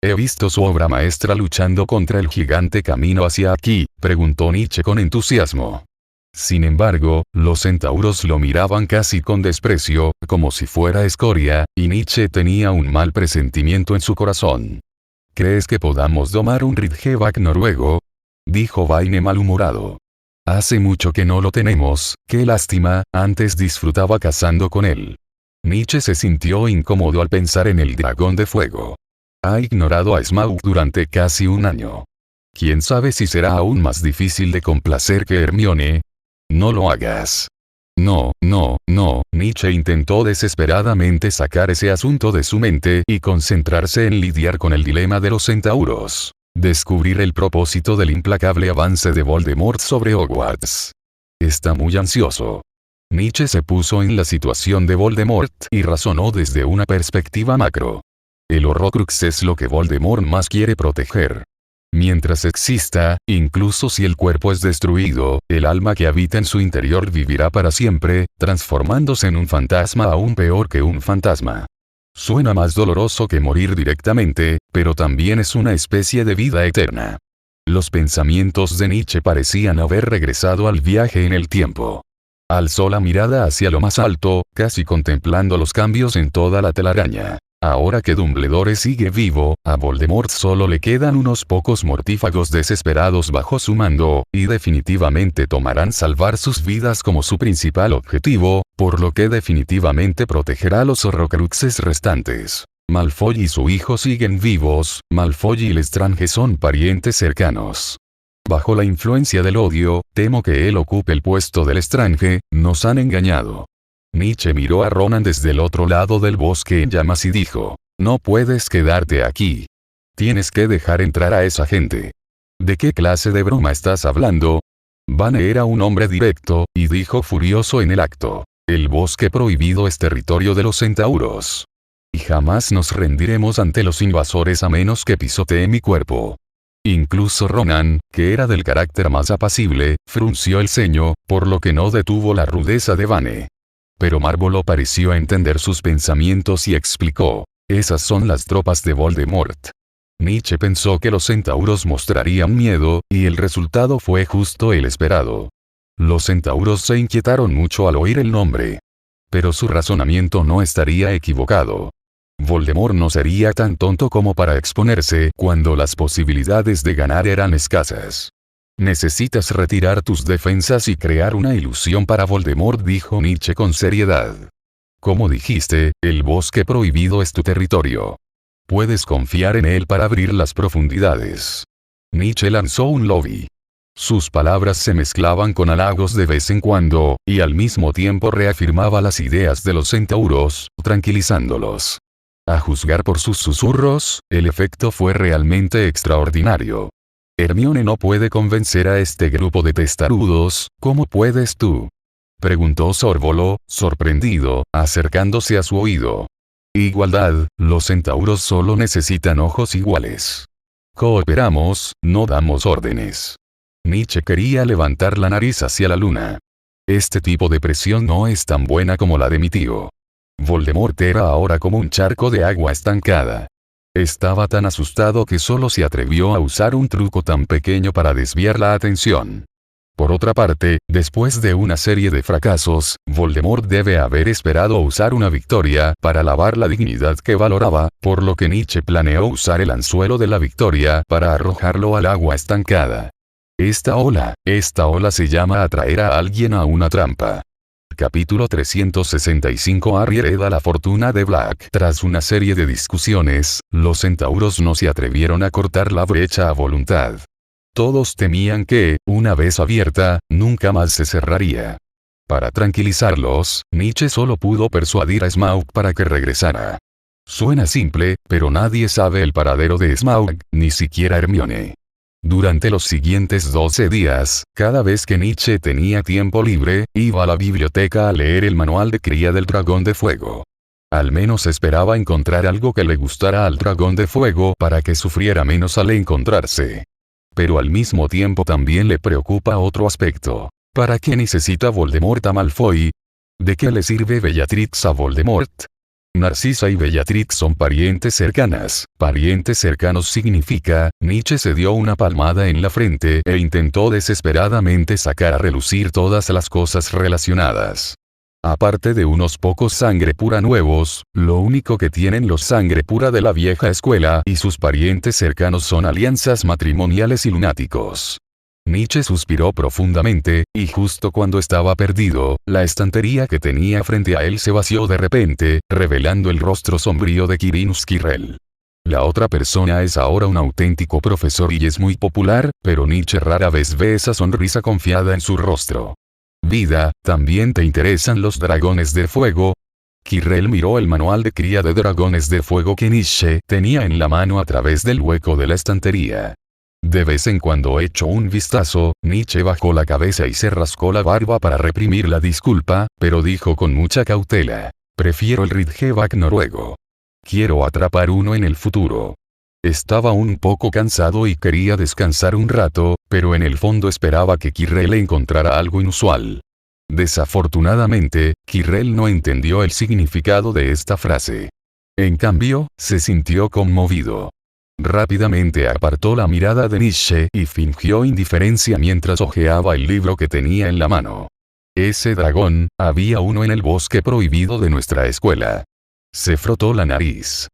He visto su obra maestra luchando contra el gigante camino hacia aquí, preguntó Nietzsche con entusiasmo. Sin embargo, los centauros lo miraban casi con desprecio, como si fuera escoria, y Nietzsche tenía un mal presentimiento en su corazón. ¿Crees que podamos domar un Ridgeback noruego? Dijo Vine malhumorado. Hace mucho que no lo tenemos, qué lástima, antes disfrutaba cazando con él. Nietzsche se sintió incómodo al pensar en el dragón de fuego. Ha ignorado a Smaug durante casi un año. ¿Quién sabe si será aún más difícil de complacer que Hermione? No lo hagas. No, Nietzsche intentó desesperadamente sacar ese asunto de su mente y concentrarse en lidiar con el dilema de los centauros. Descubrir el propósito del implacable avance de Voldemort sobre Hogwarts. Está muy ansioso. Nietzsche se puso en la situación de Voldemort y razonó desde una perspectiva macro. El Horrocrux es lo que Voldemort más quiere proteger. Mientras exista, incluso si el cuerpo es destruido, el alma que habita en su interior vivirá para siempre, transformándose en un fantasma aún peor que un fantasma. Suena más doloroso que morir directamente, pero también es una especie de vida eterna. Los pensamientos de Nietzsche parecían haber regresado al viaje en el tiempo. Alzó la mirada hacia lo más alto, casi contemplando los cambios en toda la telaraña. Ahora que Dumbledore sigue vivo, a Voldemort solo le quedan unos pocos mortífagos desesperados bajo su mando, y definitivamente tomarán salvar sus vidas como su principal objetivo, por lo que definitivamente protegerá a los Horrocruxes restantes. Malfoy y su hijo siguen vivos, Malfoy y Lestrange son parientes cercanos. Bajo la influencia del odio, temo que él ocupe el puesto del Lestrange, nos han engañado. Nietzsche miró a Ronan desde el otro lado del bosque en llamas y dijo, no puedes quedarte aquí. Tienes que dejar entrar a esa gente. ¿De qué clase de broma estás hablando? Vane era un hombre directo, y dijo furioso en el acto, el bosque prohibido es territorio de los centauros. Y jamás nos rendiremos ante los invasores a menos que pisotee mi cuerpo. Incluso Ronan, que era del carácter más apacible, frunció el ceño, por lo que no detuvo la rudeza de Vane. Pero Marvolo pareció entender sus pensamientos y explicó, esas son las tropas de Voldemort. Nietzsche pensó que los centauros mostrarían miedo, y el resultado fue justo el esperado. Los centauros se inquietaron mucho al oír el nombre. Pero su razonamiento no estaría equivocado. Voldemort no sería tan tonto como para exponerse cuando las posibilidades de ganar eran escasas. Necesitas retirar tus defensas y crear una ilusión para Voldemort, dijo Nietzsche con seriedad. Como dijiste, el bosque prohibido es tu territorio. Puedes confiar en él para abrir las profundidades. Nietzsche lanzó un lobby. Sus palabras se mezclaban con halagos de vez en cuando, y al mismo tiempo reafirmaba las ideas de los centauros, tranquilizándolos. A juzgar por sus susurros, el efecto fue realmente extraordinario. Hermione no puede convencer a este grupo de testarudos, ¿cómo puedes tú? Preguntó Sorvolo, sorprendido, acercándose a su oído. Igualdad, los centauros solo necesitan ojos iguales. Cooperamos, no damos órdenes. Nietzsche quería levantar la nariz hacia la luna. Este tipo de presión no es tan buena como la de mi tío. Voldemort era ahora como un charco de agua estancada. Estaba tan asustado que solo se atrevió a usar un truco tan pequeño para desviar la atención. Por otra parte, después de una serie de fracasos, Voldemort debe haber esperado usar una victoria para lavar la dignidad que valoraba, por lo que Nietzsche planeó usar el anzuelo de la victoria para arrojarlo al agua estancada. Esta ola se llama atraer a alguien a una trampa. Capítulo 365. Harry hereda la fortuna de Black. Tras una serie de discusiones, los centauros no se atrevieron a cortar la brecha a voluntad. Todos temían que, una vez abierta, nunca más se cerraría. Para tranquilizarlos, Nietzsche solo pudo persuadir a Smaug para que regresara. Suena simple, pero nadie sabe el paradero de Smaug, ni siquiera Hermione. Durante los siguientes 12 días, cada vez que Nietzsche tenía tiempo libre, iba a la biblioteca a leer el manual de cría del dragón de fuego. Al menos esperaba encontrar algo que le gustara al dragón de fuego para que sufriera menos al encontrarse. Pero al mismo tiempo también le preocupa otro aspecto. ¿Para qué necesita Voldemort a Malfoy? ¿De qué le sirve Bellatrix a Voldemort? Narcisa y Bellatrix son parientes cercanas. Parientes cercanos significa, Nietzsche se dio una palmada en la frente e intentó desesperadamente sacar a relucir todas las cosas relacionadas. Aparte de unos pocos sangre pura nuevos, lo único que tienen los sangre pura de la vieja escuela y sus parientes cercanos son alianzas matrimoniales y lunáticos. Nietzsche suspiró profundamente, y justo cuando estaba perdido, la estantería que tenía frente a él se vació de repente, revelando el rostro sombrío de Quirinus Quirrell. La otra persona es ahora un auténtico profesor y es muy popular, pero Nietzsche rara vez ve esa sonrisa confiada en su rostro. Vida, ¿también te interesan los dragones de fuego? Quirrell miró el manual de cría de dragones de fuego que Nietzsche tenía en la mano a través del hueco de la estantería. De vez en cuando echó un vistazo, Nietzsche bajó la cabeza y se rascó la barba para reprimir la disculpa, pero dijo con mucha cautela: prefiero el Ridgeback noruego. Quiero atrapar uno en el futuro. Estaba un poco cansado y quería descansar un rato, pero en el fondo esperaba que Quirrell encontrara algo inusual. Desafortunadamente, Quirrell no entendió el significado de esta frase. En cambio, se sintió conmovido. Rápidamente apartó la mirada de Nietzsche y fingió indiferencia mientras hojeaba el libro que tenía en la mano. Ese dragón, había uno en el bosque prohibido de nuestra escuela. Se frotó la nariz.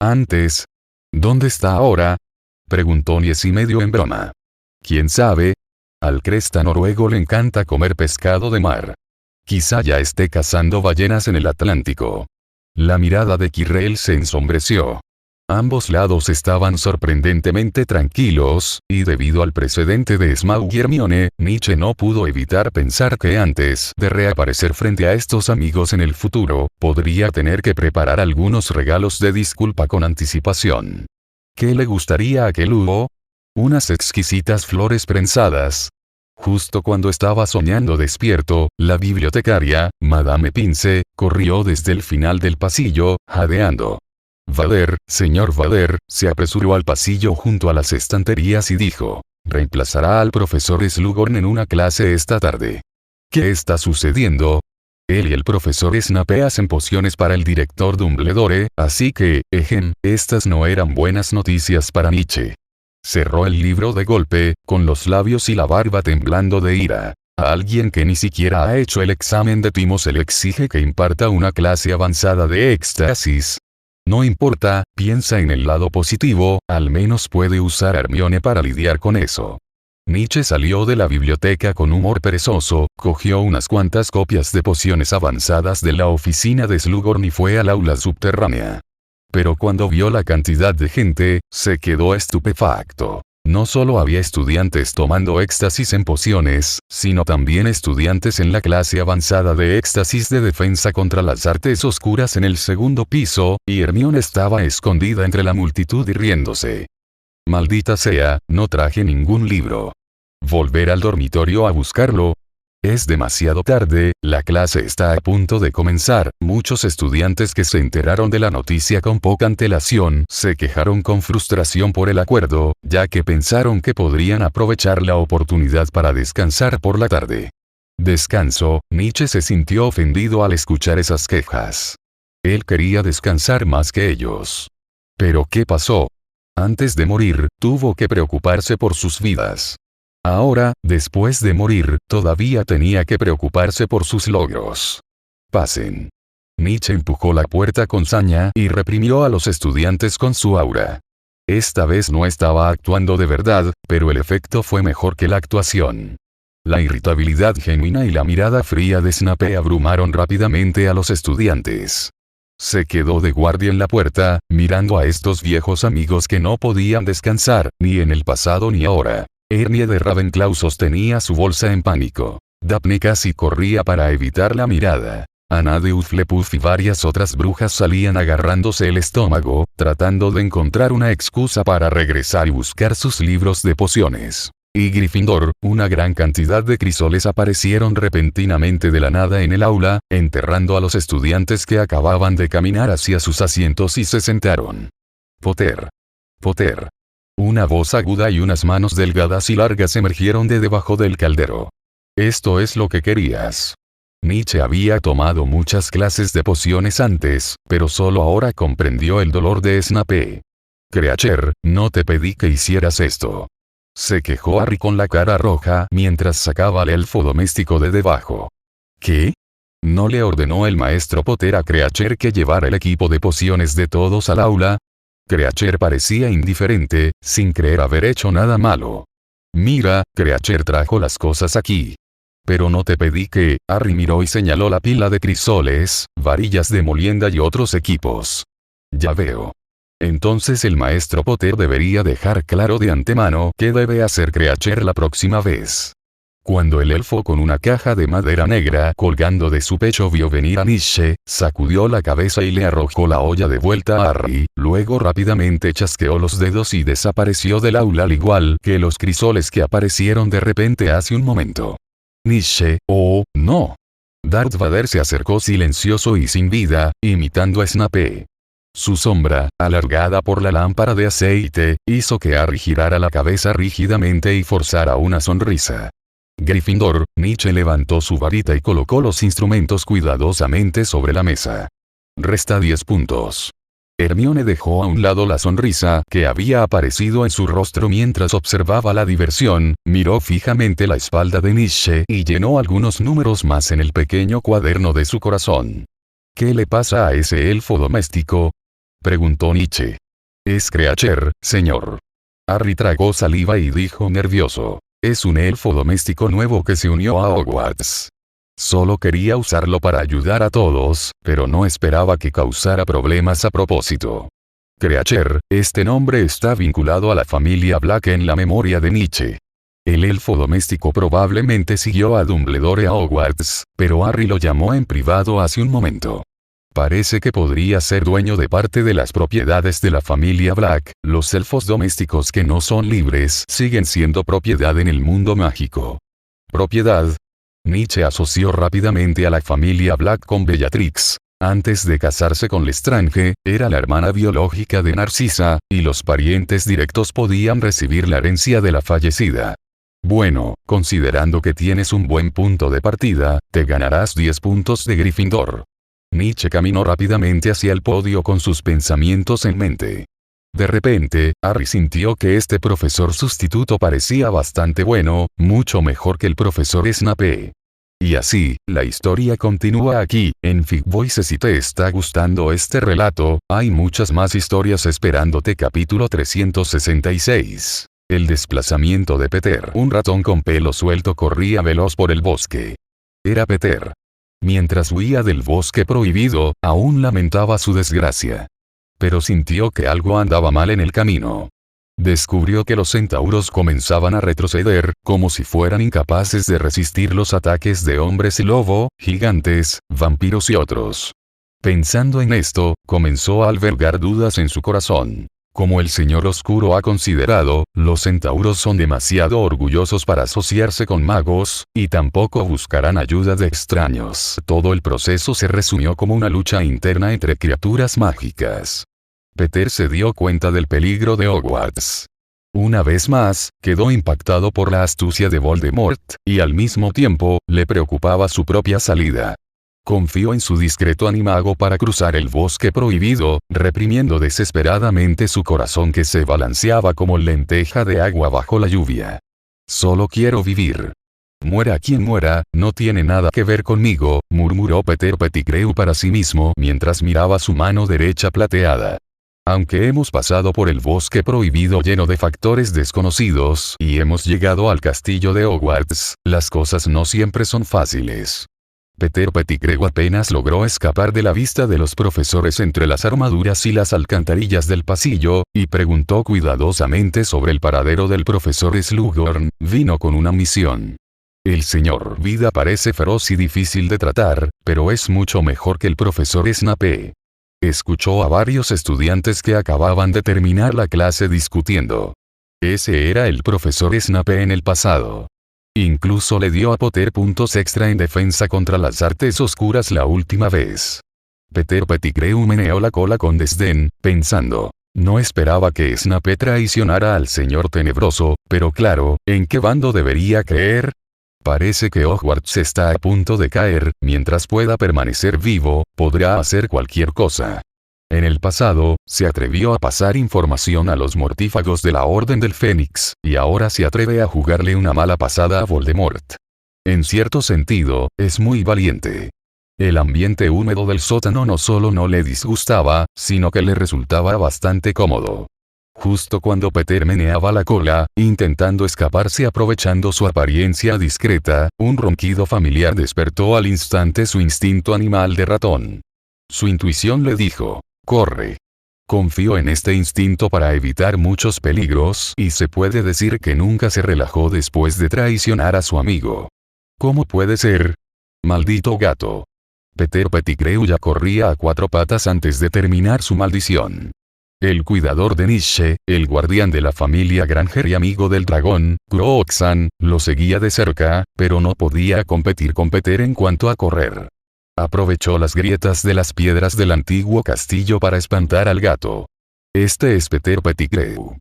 Antes. ¿Dónde está ahora? Preguntó Nietzsche medio en broma. ¿Quién sabe? Al cresta noruego le encanta comer pescado de mar. Quizá ya esté cazando ballenas en el Atlántico. La mirada de Quirrell se ensombreció. Ambos lados estaban sorprendentemente tranquilos, y debido al precedente de Smaug y Hermione, Nietzsche no pudo evitar pensar que antes de reaparecer frente a estos amigos en el futuro, podría tener que preparar algunos regalos de disculpa con anticipación. ¿Qué le gustaría a aquel Hugo? Unas exquisitas flores prensadas. Justo cuando estaba soñando despierto, la bibliotecaria, Madame Pince, corrió desde el final del pasillo, jadeando. Vader, señor Vader, se apresuró al pasillo junto a las estanterías y dijo: reemplazará al profesor Slughorn en una clase esta tarde. ¿Qué está sucediendo? Él y el profesor Snape hacen pociones para el director Dumbledore, así que, estas no eran buenas noticias para Nietzsche. Cerró el libro de golpe, con los labios y la barba temblando de ira. A alguien que ni siquiera ha hecho el examen de timo se le exige que imparta una clase avanzada de éxtasis. No importa, piensa en el lado positivo, al menos puede usar a Hermione para lidiar con eso. Nietzsche salió de la biblioteca con humor perezoso, cogió unas cuantas copias de pociones avanzadas de la oficina de Slughorn y fue al aula subterránea. Pero cuando vio la cantidad de gente, se quedó estupefacto. No solo había estudiantes tomando éxtasis en pociones, sino también estudiantes en la clase avanzada de éxtasis de defensa contra las artes oscuras en el segundo piso, y Hermione estaba escondida entre la multitud y riéndose. Maldita sea, no traje ningún libro. ¿Volver al dormitorio a buscarlo? Es demasiado tarde, la clase está a punto de comenzar. Muchos estudiantes que se enteraron de la noticia con poca antelación se quejaron con frustración por el acuerdo, ya que pensaron que podrían aprovechar la oportunidad para descansar por la tarde. Descanso, Nietzsche se sintió ofendido al escuchar esas quejas. Él quería descansar más que ellos. ¿Pero qué pasó? Antes de morir, tuvo que preocuparse por sus vidas. Ahora, después de morir, todavía tenía que preocuparse por sus logros. Pasen. Nietzsche empujó la puerta con saña y reprimió a los estudiantes con su aura. Esta vez no estaba actuando de verdad, pero el efecto fue mejor que la actuación. La irritabilidad genuina y la mirada fría de Snape abrumaron rápidamente a los estudiantes. Se quedó de guardia en la puerta, mirando a estos viejos amigos que no podían descansar, ni en el pasado ni ahora. Hermie de Ravenclaw sostenía su bolsa en pánico. Daphne casi corría para evitar la mirada. Ana de Hufflepuff y varias otras brujas salían agarrándose el estómago, tratando de encontrar una excusa para regresar y buscar sus libros de pociones. Y Gryffindor, una gran cantidad de crisoles aparecieron repentinamente de la nada en el aula, enterrando a los estudiantes que acababan de caminar hacia sus asientos y se sentaron. Potter. Potter. Una voz aguda y unas manos delgadas y largas emergieron de debajo del caldero. Esto es lo que querías. Nietzsche había tomado muchas clases de pociones antes, pero solo ahora comprendió el dolor de Snape. Creature, no te pedí que hicieras esto. Se quejó Harry con la cara roja mientras sacaba al elfo doméstico de debajo. ¿Qué? ¿No le ordenó el maestro Potter a Creature que llevara el equipo de pociones de todos al aula? Creature parecía indiferente, sin creer haber hecho nada malo. Mira, Creature trajo las cosas aquí. Pero no te pedí que, Harry miró y señaló la pila de crisoles, varillas de molienda y otros equipos. Ya veo. Entonces el maestro Potter debería dejar claro de antemano qué debe hacer Creature la próxima vez. Cuando el elfo con una caja de madera negra colgando de su pecho vio venir a Nietzsche, sacudió la cabeza y le arrojó la olla de vuelta a Harry, luego rápidamente chasqueó los dedos y desapareció del aula al igual que los crisoles que aparecieron de repente hace un momento. Nietzsche, oh, no. Darth Vader se acercó silencioso y sin vida, imitando a Snape. Su sombra, alargada por la lámpara de aceite, hizo que Harry girara la cabeza rígidamente y forzara una sonrisa. Gryffindor, Nietzsche levantó su varita y colocó los instrumentos cuidadosamente sobre la mesa. Resta 10 puntos. Hermione dejó a un lado la sonrisa que había aparecido en su rostro mientras observaba la diversión, miró fijamente la espalda de Nietzsche y llenó algunos números más en el pequeño cuaderno de su corazón. ¿Qué le pasa a ese elfo doméstico? Preguntó Nietzsche. Es Creature, señor. Harry tragó saliva y dijo nervioso. Es un elfo doméstico nuevo que se unió a Hogwarts. Solo quería usarlo para ayudar a todos, pero no esperaba que causara problemas a propósito. Creature, este nombre está vinculado a la familia Black en la memoria de Nietzsche. El elfo doméstico probablemente siguió a Dumbledore a Hogwarts, pero Harry lo llamó en privado hace un momento. Parece que podría ser dueño de parte de las propiedades de la familia Black. Los elfos domésticos que no son libres siguen siendo propiedad en el mundo mágico. Propiedad. Nietzsche asoció rápidamente a la familia Black con Bellatrix. Antes de casarse con Lestrange, era la hermana biológica de Narcisa, y los parientes directos podían recibir la herencia de la fallecida. Bueno, considerando que tienes un buen punto de partida, te ganarás 10 puntos de Gryffindor. Nietzsche caminó rápidamente hacia el podio con sus pensamientos en mente. De repente, Harry sintió que este profesor sustituto parecía bastante bueno, mucho mejor que el profesor Snape. Y así, la historia continúa aquí, en Fig Voices. Si te está gustando este relato, hay muchas más historias esperándote. Capítulo 366. El desplazamiento de Peter. Un ratón con pelo suelto corría veloz por el bosque. Era Peter. Mientras huía del bosque prohibido, aún lamentaba su desgracia. Pero sintió que algo andaba mal en el camino. Descubrió que los centauros comenzaban a retroceder, como si fueran incapaces de resistir los ataques de hombres y lobo, gigantes, vampiros y otros. Pensando en esto, comenzó a albergar dudas en su corazón. Como el Señor Oscuro ha considerado, los centauros son demasiado orgullosos para asociarse con magos, y tampoco buscarán ayuda de extraños. Todo el proceso se resumió como una lucha interna entre criaturas mágicas. Peter se dio cuenta del peligro de Hogwarts. Una vez más, quedó impactado por la astucia de Voldemort, y al mismo tiempo, le preocupaba su propia salida. Confió en su discreto animago para cruzar el bosque prohibido, reprimiendo desesperadamente su corazón que se balanceaba como lenteja de agua bajo la lluvia. Solo quiero vivir. Muera quien muera, no tiene nada que ver conmigo, murmuró Peter Pettigrew para sí mismo mientras miraba su mano derecha plateada. Aunque hemos pasado por el bosque prohibido lleno de factores desconocidos y hemos llegado al castillo de Hogwarts, las cosas no siempre son fáciles. Peter Pettigrew apenas logró escapar de la vista de los profesores entre las armaduras y las alcantarillas del pasillo, y preguntó cuidadosamente sobre el paradero del profesor Slughorn. Vino con una misión. El señor Vida parece feroz y difícil de tratar, pero es mucho mejor que el profesor Snape. Escuchó a varios estudiantes que acababan de terminar la clase discutiendo. Ese era el profesor Snape en el pasado. Incluso le dio a Potter puntos extra en defensa contra las artes oscuras la última vez. Peter Pettigrew meneó la cola con desdén, pensando. No esperaba que Snape traicionara al señor tenebroso, pero claro, ¿en qué bando debería creer? Parece que Hogwarts está a punto de caer, mientras pueda permanecer vivo, podrá hacer cualquier cosa. En el pasado, se atrevió a pasar información a los mortífagos de la Orden del Fénix, y ahora se atreve a jugarle una mala pasada a Voldemort. En cierto sentido, es muy valiente. El ambiente húmedo del sótano no solo no le disgustaba, sino que le resultaba bastante cómodo. Justo cuando Peter meneaba la cola, intentando escaparse aprovechando su apariencia discreta, un ronquido familiar despertó al instante su instinto animal de ratón. Su intuición le dijo, corre. Confió en este instinto para evitar muchos peligros y se puede decir que nunca se relajó después de traicionar a su amigo. ¿Cómo puede ser? Maldito gato. Peter Pettigrew ya corría a 4 patas antes de terminar su maldición. El cuidador de Nietzsche, el guardián de la familia Granger y amigo del dragón, Crookshank, lo seguía de cerca, pero no podía competir con Peter en cuanto a correr. Aprovechó las grietas de las piedras del antiguo castillo para espantar al gato. Este es Peter Pettigrew.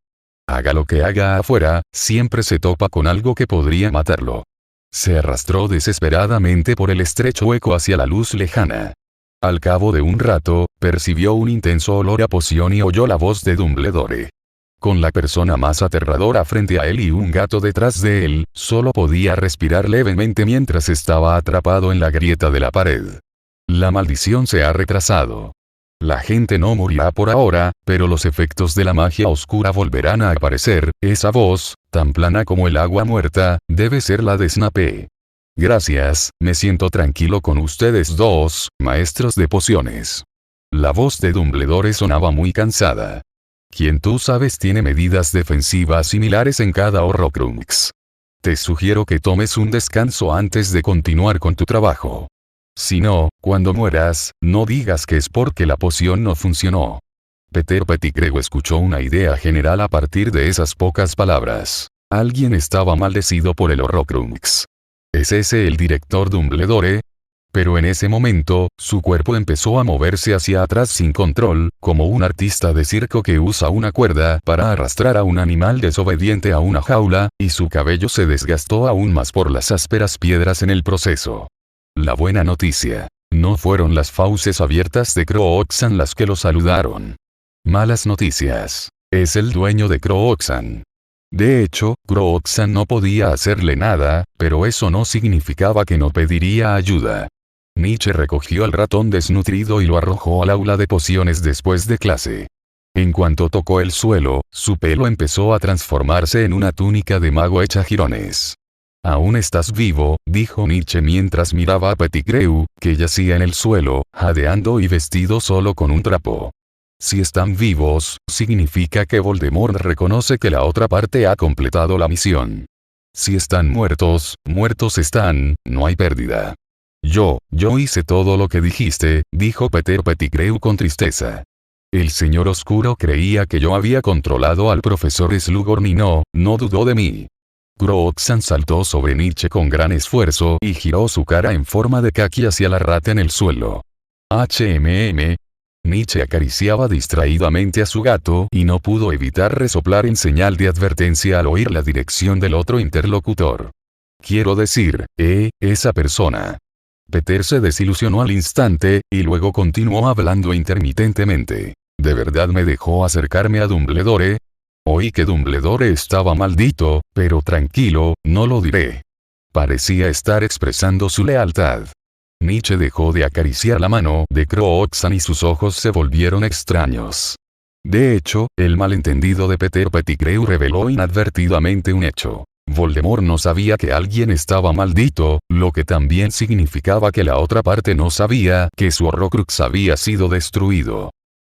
Haga lo que haga afuera, siempre se topa con algo que podría matarlo. Se arrastró desesperadamente por el estrecho hueco hacia la luz lejana. Al cabo de un rato, percibió un intenso olor a poción y oyó la voz de Dumbledore. Con la persona más aterradora frente a él y un gato detrás de él, solo podía respirar levemente mientras estaba atrapado en la grieta de la pared. La maldición se ha retrasado. La gente no morirá por ahora, pero los efectos de la magia oscura volverán a aparecer. Esa voz, tan plana como el agua muerta, debe ser la de Snape. Gracias, me siento tranquilo con ustedes dos, maestros de pociones. La voz de Dumbledore sonaba muy cansada. Quien tú sabes tiene medidas defensivas similares en cada Horrocrux. Te sugiero que tomes un descanso antes de continuar con tu trabajo. Si no, cuando mueras, no digas que es porque la poción no funcionó. Peter Pettigrew escuchó una idea general a partir de esas pocas palabras. Alguien estaba maldecido por el Horrocrux. ¿Es ese el director Dumbledore? Pero en ese momento, su cuerpo empezó a moverse hacia atrás sin control, como un artista de circo que usa una cuerda para arrastrar a un animal desobediente a una jaula, y su cabello se desgastó aún más por las ásperas piedras en el proceso. La buena noticia. No fueron las fauces abiertas de Crookshank las que lo saludaron. Malas noticias. Es el dueño de Crookshank. De hecho, Crookshank no podía hacerle nada, pero eso no significaba que no pediría ayuda. Nietzsche recogió al ratón desnutrido y lo arrojó al aula de pociones después de clase. En cuanto tocó el suelo, su pelo empezó a transformarse en una túnica de mago hecha jirones. «Aún estás vivo», dijo Nietzsche mientras miraba a Pettigrew, que yacía en el suelo, jadeando y vestido solo con un trapo. Si están vivos, significa que Voldemort reconoce que la otra parte ha completado la misión. Si están muertos, muertos están, no hay pérdida. Yo hice todo lo que dijiste, dijo Peter Pettigrew con tristeza. El señor oscuro creía que yo había controlado al profesor Slughorn y no dudó de mí. Crookshank saltó sobre Nietzsche con gran esfuerzo y giró su cara en forma de caqui hacia la rata en el suelo. HMM. Nietzsche acariciaba distraídamente a su gato y no pudo evitar resoplar en señal de advertencia al oír la dirección del otro interlocutor. Quiero decir, esa persona. Peter se desilusionó al instante, y luego continuó hablando intermitentemente. ¿De verdad me dejó acercarme a Dumbledore? Oí que Dumbledore estaba maldito, pero tranquilo, no lo diré. Parecía estar expresando su lealtad. Nietzsche dejó de acariciar la mano de Crookshank y sus ojos se volvieron extraños. De hecho, el malentendido de Peter Pettigrew reveló inadvertidamente un hecho. Voldemort no sabía que alguien estaba maldito, lo que también significaba que la otra parte no sabía que su Horrocrux había sido destruido.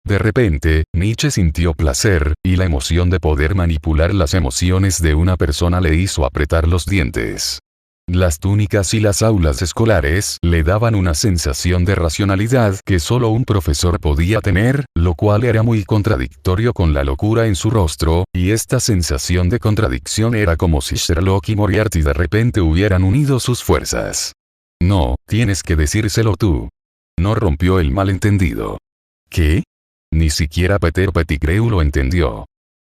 De repente, Nietzsche sintió placer, y la emoción de poder manipular las emociones de una persona le hizo apretar los dientes. Las túnicas y las aulas escolares le daban una sensación de racionalidad que solo un profesor podía tener, lo cual era muy contradictorio con la locura en su rostro, y esta sensación de contradicción era como si Sherlock y Moriarty de repente hubieran unido sus fuerzas. No, tienes que decírselo tú. No rompió el malentendido. ¿Qué? Ni siquiera Peter Pettigrew lo entendió.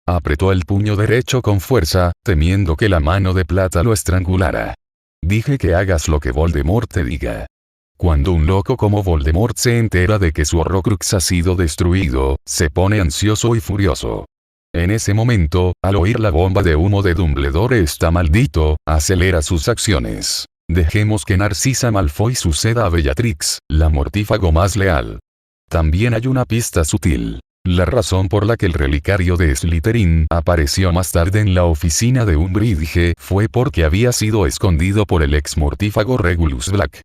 Apretó el puño derecho con fuerza, temiendo que la mano de plata lo estrangulara. Dije que hagas lo que Voldemort te diga. Cuando un loco como Voldemort se entera de que su Horrocrux ha sido destruido, se pone ansioso y furioso. En ese momento, al oír la bomba de humo de Dumbledore está maldito, acelera sus acciones. Dejemos que Narcisa Malfoy suceda a Bellatrix, la mortífago más leal. También hay una pista sutil. La razón por la que el relicario de Slytherin apareció más tarde en la oficina de Umbridge fue porque había sido escondido por el ex mortífago Regulus Black.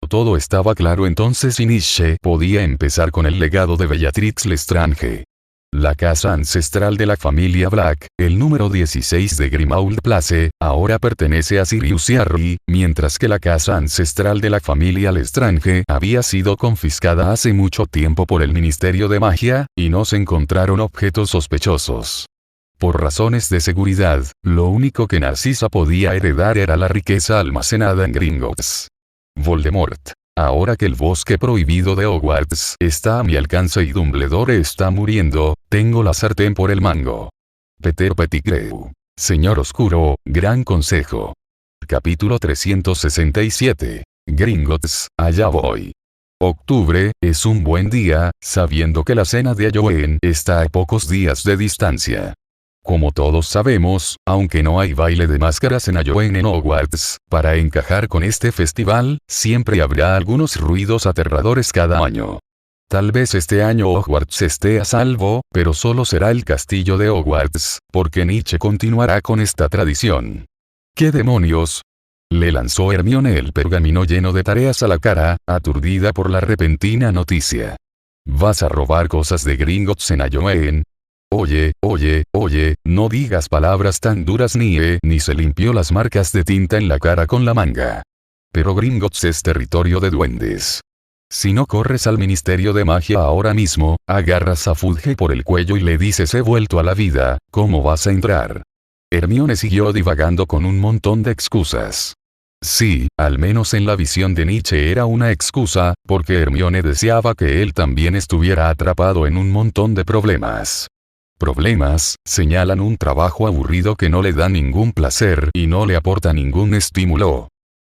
Todo estaba claro entonces y Nietzsche podía empezar con el legado de Bellatrix Lestrange. La casa ancestral de la familia Black, el número 16 de Grimmauld Place, ahora pertenece a Sirius Harry, mientras que la casa ancestral de la familia Lestrange había sido confiscada hace mucho tiempo por el Ministerio de Magia, y no se encontraron objetos sospechosos. Por razones de seguridad, lo único que Narcisa podía heredar era la riqueza almacenada en Gringotts. Voldemort. Ahora que el bosque prohibido de Hogwarts está a mi alcance y Dumbledore está muriendo, tengo la sartén por el mango. Peter Pettigrew. Señor Oscuro, Gran Consejo. Capítulo 367. Gringotts, allá voy. Octubre, es un buen día, sabiendo que la cena de Halloween está a pocos días de distancia. Como todos sabemos, aunque no hay baile de máscaras en Halloween en Hogwarts, para encajar con este festival, siempre habrá algunos ruidos aterradores cada año. Tal vez este año Hogwarts esté a salvo, pero solo será el castillo de Hogwarts, porque Nietzsche continuará con esta tradición. ¿Qué demonios? Le lanzó Hermione el pergamino lleno de tareas a la cara, aturdida por la repentina noticia. ¿Vas a robar cosas de Gringotts en Halloween? Oye, no digas palabras tan duras ni se limpió las marcas de tinta en la cara con la manga. Pero Gringotts es territorio de duendes. Si no corres al Ministerio de Magia ahora mismo, agarras a Fudge por el cuello y le dices he vuelto a la vida, ¿cómo vas a entrar? Hermione siguió divagando con un montón de excusas. Sí, al menos en la visión de Nietzsche era una excusa, porque Hermione deseaba que él también estuviera atrapado en un montón de problemas. Problemas, señalan un trabajo aburrido que no le da ningún placer y no le aporta ningún estímulo.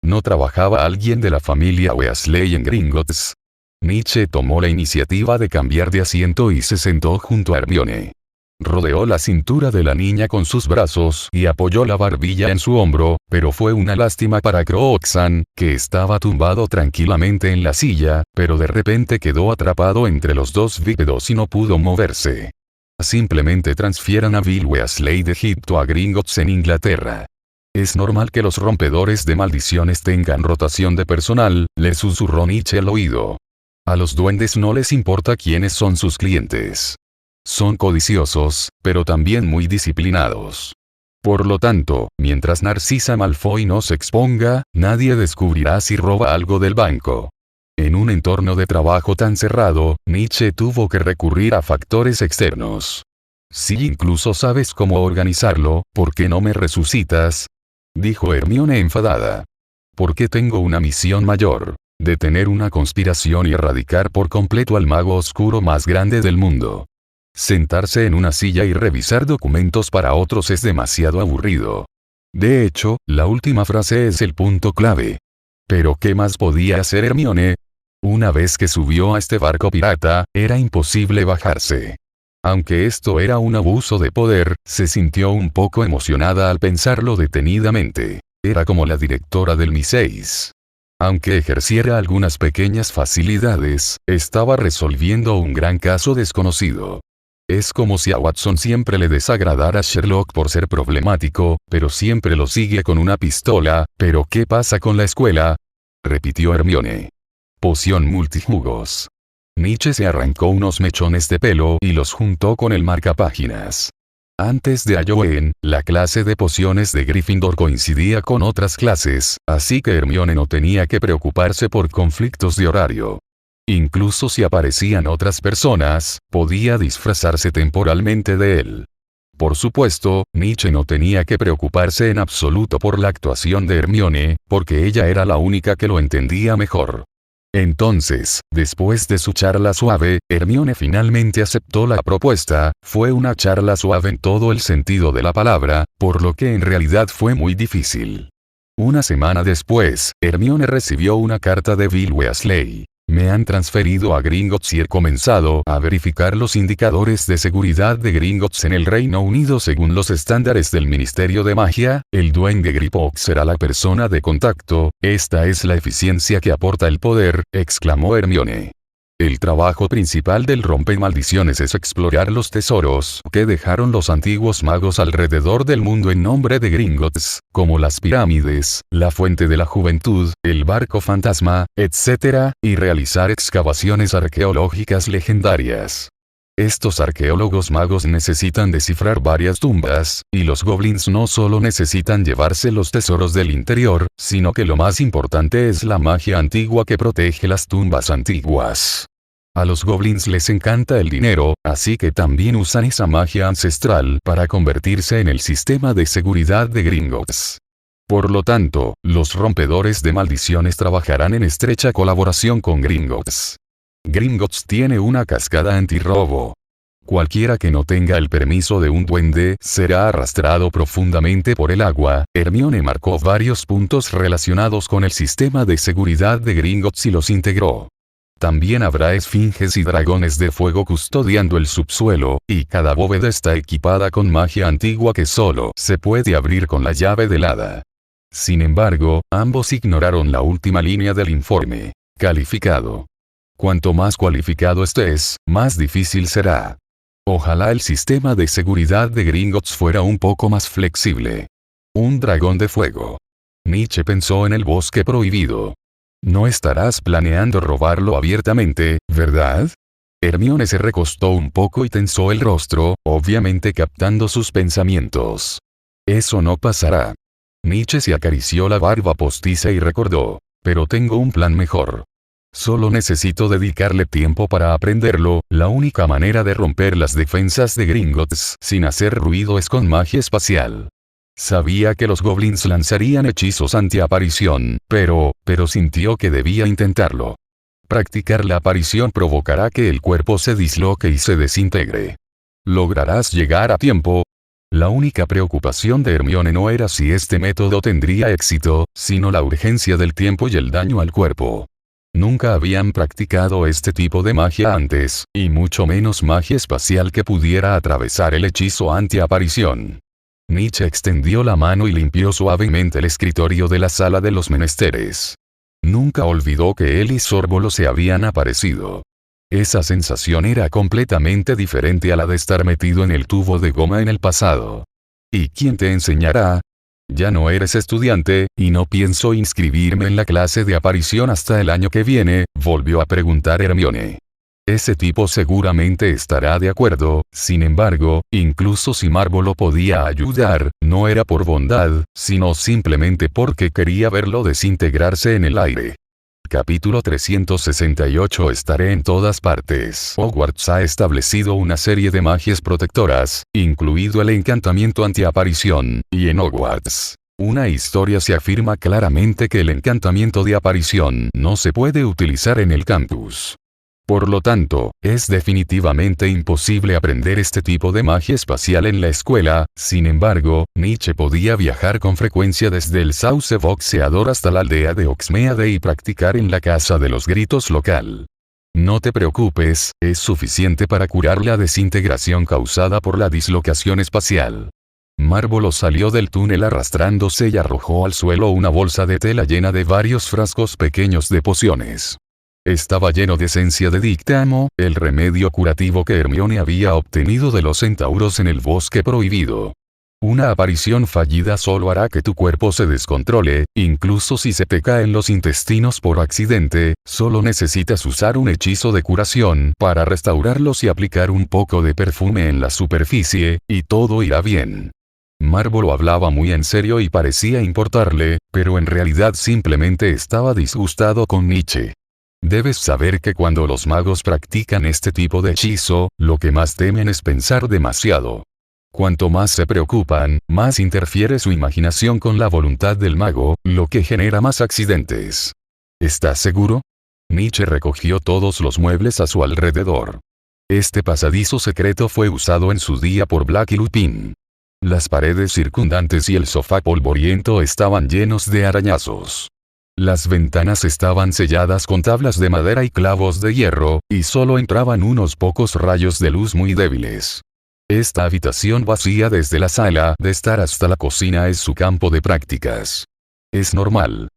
¿No trabajaba alguien de la familia Weasley en Gringotts? Nietzsche tomó la iniciativa de cambiar de asiento y se sentó junto a Hermione. Rodeó la cintura de la niña con sus brazos y apoyó la barbilla en su hombro, pero fue una lástima para Crookshank, que estaba tumbado tranquilamente en la silla, pero de repente quedó atrapado entre los dos bípedos y no pudo moverse. Simplemente transfieran a Bill Weasley de Egipto a Gringotts en Inglaterra. Es normal que los rompedores de maldiciones tengan rotación de personal, le susurró Nietzsche al oído. A los duendes no les importa quiénes son sus clientes. Son codiciosos, pero también muy disciplinados. Por lo tanto, mientras Narcisa Malfoy no se exponga, nadie descubrirá si roba algo del banco. En un entorno de trabajo tan cerrado, Nietzsche tuvo que recurrir a factores externos. Si incluso sabes cómo organizarlo, ¿por qué no me resucitas? Dijo Hermione enfadada. Porque tengo una misión mayor: detener una conspiración y erradicar por completo al mago oscuro más grande del mundo. Sentarse en una silla y revisar documentos para otros es demasiado aburrido. De hecho, la última frase es el punto clave. Pero ¿qué más podía hacer Hermione? Una vez que subió a este barco pirata, era imposible bajarse. Aunque esto era un abuso de poder, se sintió un poco emocionada al pensarlo detenidamente. Era como la directora del MI6. Aunque ejerciera algunas pequeñas facilidades, estaba resolviendo un gran caso desconocido. Es como si a Watson siempre le desagradara Sherlock por ser problemático, pero siempre lo sigue con una pistola. ¿Pero qué pasa con la escuela?, repitió Hermione. Poción multijugos. Nietzsche se arrancó unos mechones de pelo y los juntó con el marcapáginas. Antes de Halloween, la clase de pociones de Gryffindor coincidía con otras clases, así que Hermione no tenía que preocuparse por conflictos de horario. Incluso si aparecían otras personas, podía disfrazarse temporalmente de él. Por supuesto, Nietzsche no tenía que preocuparse en absoluto por la actuación de Hermione, porque ella era la única que lo entendía mejor. Entonces, después de su charla suave, Hermione finalmente aceptó la propuesta. Fue una charla suave en todo el sentido de la palabra, por lo que en realidad fue muy difícil. Una semana después, Hermione recibió una carta de Bill Weasley. Me han transferido a Gringotts y he comenzado a verificar los indicadores de seguridad de Gringotts en el Reino Unido según los estándares del Ministerio de Magia. El Duende Griphook será la persona de contacto. Esta es la eficiencia que aporta el poder, exclamó Hermione. El trabajo principal del rompemaldiciones es explorar los tesoros que dejaron los antiguos magos alrededor del mundo en nombre de Gringotts, como las pirámides, la fuente de la juventud, el barco fantasma, etc., y realizar excavaciones arqueológicas legendarias. Estos arqueólogos magos necesitan descifrar varias tumbas, y los goblins no solo necesitan llevarse los tesoros del interior, sino que lo más importante es la magia antigua que protege las tumbas antiguas. A los goblins les encanta el dinero, así que también usan esa magia ancestral para convertirse en el sistema de seguridad de Gringotts. Por lo tanto, los rompedores de maldiciones trabajarán en estrecha colaboración con Gringotts. Gringotts tiene una cascada antirrobo. Cualquiera que no tenga el permiso de un duende será arrastrado profundamente por el agua. Hermione marcó varios puntos relacionados con el sistema de seguridad de Gringotts y los integró. También habrá esfinges y dragones de fuego custodiando el subsuelo, y cada bóveda está equipada con magia antigua que solo se puede abrir con la llave del hada. Sin embargo, ambos ignoraron la última línea del informe. Calificado. Cuanto más cualificado estés, más difícil será. Ojalá el sistema de seguridad de Gringotts fuera un poco más flexible. Un dragón de fuego. Nietzsche pensó en el bosque prohibido. No estarás planeando robarlo abiertamente, ¿verdad? Hermione se recostó un poco y tensó el rostro, obviamente captando sus pensamientos. Eso no pasará. Nietzsche se acarició la barba postiza y recordó. Pero tengo un plan mejor. Solo necesito dedicarle tiempo para aprenderlo. La única manera de romper las defensas de Gringotts sin hacer ruido es con magia espacial. Sabía que los goblins lanzarían hechizos antiaparición, pero sintió que debía intentarlo. Practicar la aparición provocará que el cuerpo se disloque y se desintegre. ¿Lograrás llegar a tiempo? La única preocupación de Hermione no era si este método tendría éxito, sino la urgencia del tiempo y el daño al cuerpo. Nunca habían practicado este tipo de magia antes, y mucho menos magia espacial que pudiera atravesar el hechizo antiaparición. Nietzsche extendió la mano y limpió suavemente el escritorio de la sala de los menesteres. Nunca olvidó que él y Sorbolo se habían aparecido. Esa sensación era completamente diferente a la de estar metido en el tubo de goma en el pasado. ¿Y quién te enseñará? Ya no eres estudiante, y no pienso inscribirme en la clase de aparición hasta el año que viene, volvió a preguntar Hermione. Ese tipo seguramente estará de acuerdo. Sin embargo, incluso si Marvolo podía ayudar, no era por bondad, sino simplemente porque quería verlo desintegrarse en el aire. Capítulo 368. Estaré en todas partes. Hogwarts ha establecido una serie de magias protectoras, incluido el encantamiento antiaparición, y en Hogwarts, una historia se afirma claramente que el encantamiento de aparición no se puede utilizar en el campus. Por lo tanto, es definitivamente imposible aprender este tipo de magia espacial en la escuela. Sin embargo, Nietzsche podía viajar con frecuencia desde el sauce boxeador hasta la aldea de Oxmeade y practicar en la casa de los gritos local. No te preocupes, es suficiente para curar la desintegración causada por la dislocación espacial. Marvolo salió del túnel arrastrándose y arrojó al suelo una bolsa de tela llena de varios frascos pequeños de pociones. Estaba lleno de esencia de díctamo, el remedio curativo que Hermione había obtenido de los centauros en el bosque prohibido. Una aparición fallida solo hará que tu cuerpo se descontrole, incluso si se te caen los intestinos por accidente, solo necesitas usar un hechizo de curación para restaurarlos y aplicar un poco de perfume en la superficie, y todo irá bien. Marvolo hablaba muy en serio y parecía importarle, pero en realidad simplemente estaba disgustado con Nietzsche. Debes saber que cuando los magos practican este tipo de hechizo, lo que más temen es pensar demasiado. Cuanto más se preocupan, más interfiere su imaginación con la voluntad del mago, lo que genera más accidentes. ¿Estás seguro? Nietzsche recogió todos los muebles a su alrededor. Este pasadizo secreto fue usado en su día por Blacky Lupin. Las paredes circundantes y el sofá polvoriento estaban llenos de arañazos. Las ventanas estaban selladas con tablas de madera y clavos de hierro, y solo entraban unos pocos rayos de luz muy débiles. Esta habitación vacía desde la sala de estar hasta la cocina es su campo de prácticas. Es normal.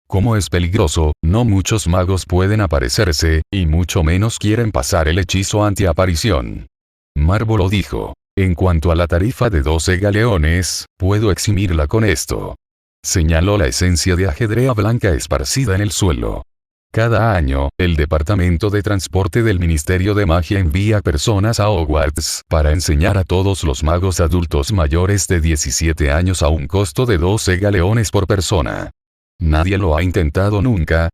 Como es peligroso, no muchos magos pueden aparecerse, y mucho menos quieren pasar el hechizo antiaparición. Marvolo dijo. En cuanto a la tarifa de 12 galeones, puedo eximirla con esto. Señaló la esencia de ajedrea blanca esparcida en el suelo. Cada año, el Departamento de Transporte del Ministerio de Magia envía personas a Hogwarts para enseñar a todos los magos adultos mayores de 17 años a un costo de 12 galeones por persona. ¿Nadie lo ha intentado nunca?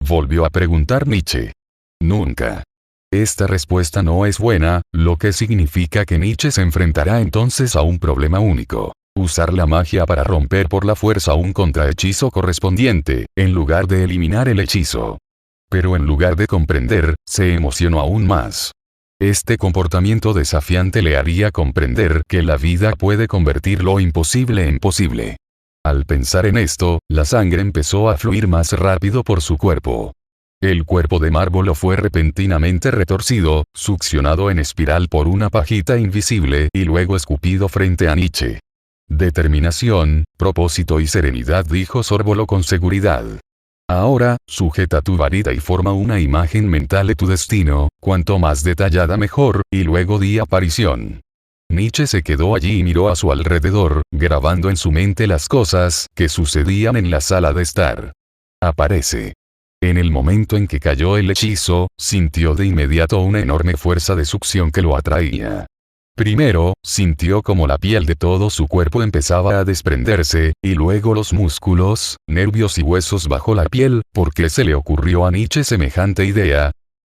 Volvió a preguntar Nietzsche. Nunca. Esta respuesta no es buena, lo que significa que Nietzsche se enfrentará entonces a un problema único. Usar la magia para romper por la fuerza un contrahechizo correspondiente, en lugar de eliminar el hechizo. Pero en lugar de comprender, se emocionó aún más. Este comportamiento desafiante le haría comprender que la vida puede convertir lo imposible en posible. Al pensar en esto, la sangre empezó a fluir más rápido por su cuerpo. El cuerpo de Marvolo fue repentinamente retorcido, succionado en espiral por una pajita invisible y luego escupido frente a Nietzsche. Determinación, propósito y serenidad, dijo Sorbolo con seguridad. Ahora, sujeta tu varita y forma una imagen mental de tu destino, cuanto más detallada mejor, y luego di aparición. Nietzsche se quedó allí y miró a su alrededor, grabando en su mente las cosas que sucedían en la sala de estar. Aparece. En el momento en que cayó el hechizo, sintió de inmediato una enorme fuerza de succión que lo atraía. Primero, sintió como la piel de todo su cuerpo empezaba a desprenderse, y luego los músculos, nervios y huesos bajo la piel. ¿Por qué se le ocurrió a Nietzsche semejante idea?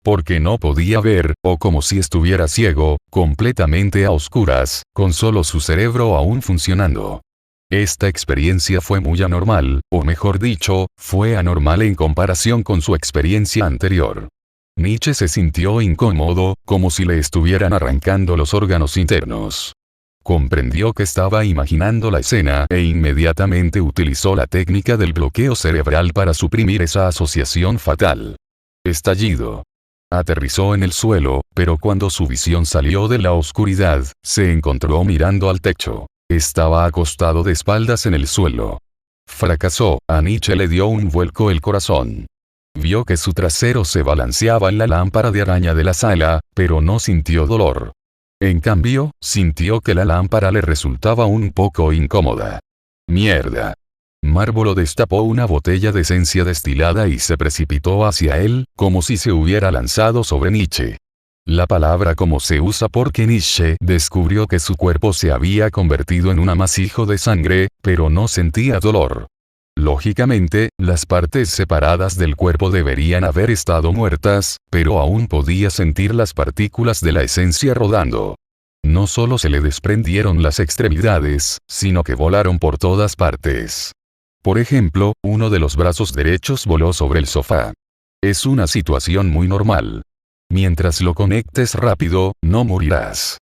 Porque no podía ver, o como si estuviera ciego, completamente a oscuras, con solo su cerebro aún funcionando. Esta experiencia fue muy anormal, o mejor dicho, fue anormal en comparación con su experiencia anterior. Nietzsche se sintió incómodo, como si le estuvieran arrancando los órganos internos. Comprendió que estaba imaginando la escena e inmediatamente utilizó la técnica del bloqueo cerebral para suprimir esa asociación fatal. Estallido. Aterrizó en el suelo, pero cuando su visión salió de la oscuridad, se encontró mirando al techo. Estaba acostado de espaldas en el suelo. Fracasó, a Nietzsche le dio un vuelco el corazón. Vio que su trasero se balanceaba en la lámpara de araña de la sala, pero no sintió dolor. En cambio, sintió que la lámpara le resultaba un poco incómoda. ¡Mierda! Marvolo destapó una botella de esencia destilada y se precipitó hacia él, como si se hubiera lanzado sobre Nietzsche. La palabra como se usa porque Nietzsche descubrió que su cuerpo se había convertido en un amasijo de sangre, pero no sentía dolor. Lógicamente, las partes separadas del cuerpo deberían haber estado muertas, pero aún podía sentir las partículas de la esencia rodando. No solo se le desprendieron las extremidades, sino que volaron por todas partes. Por ejemplo, uno de los brazos derechos voló sobre el sofá. Es una situación muy normal. Mientras lo conectes rápido, no morirás.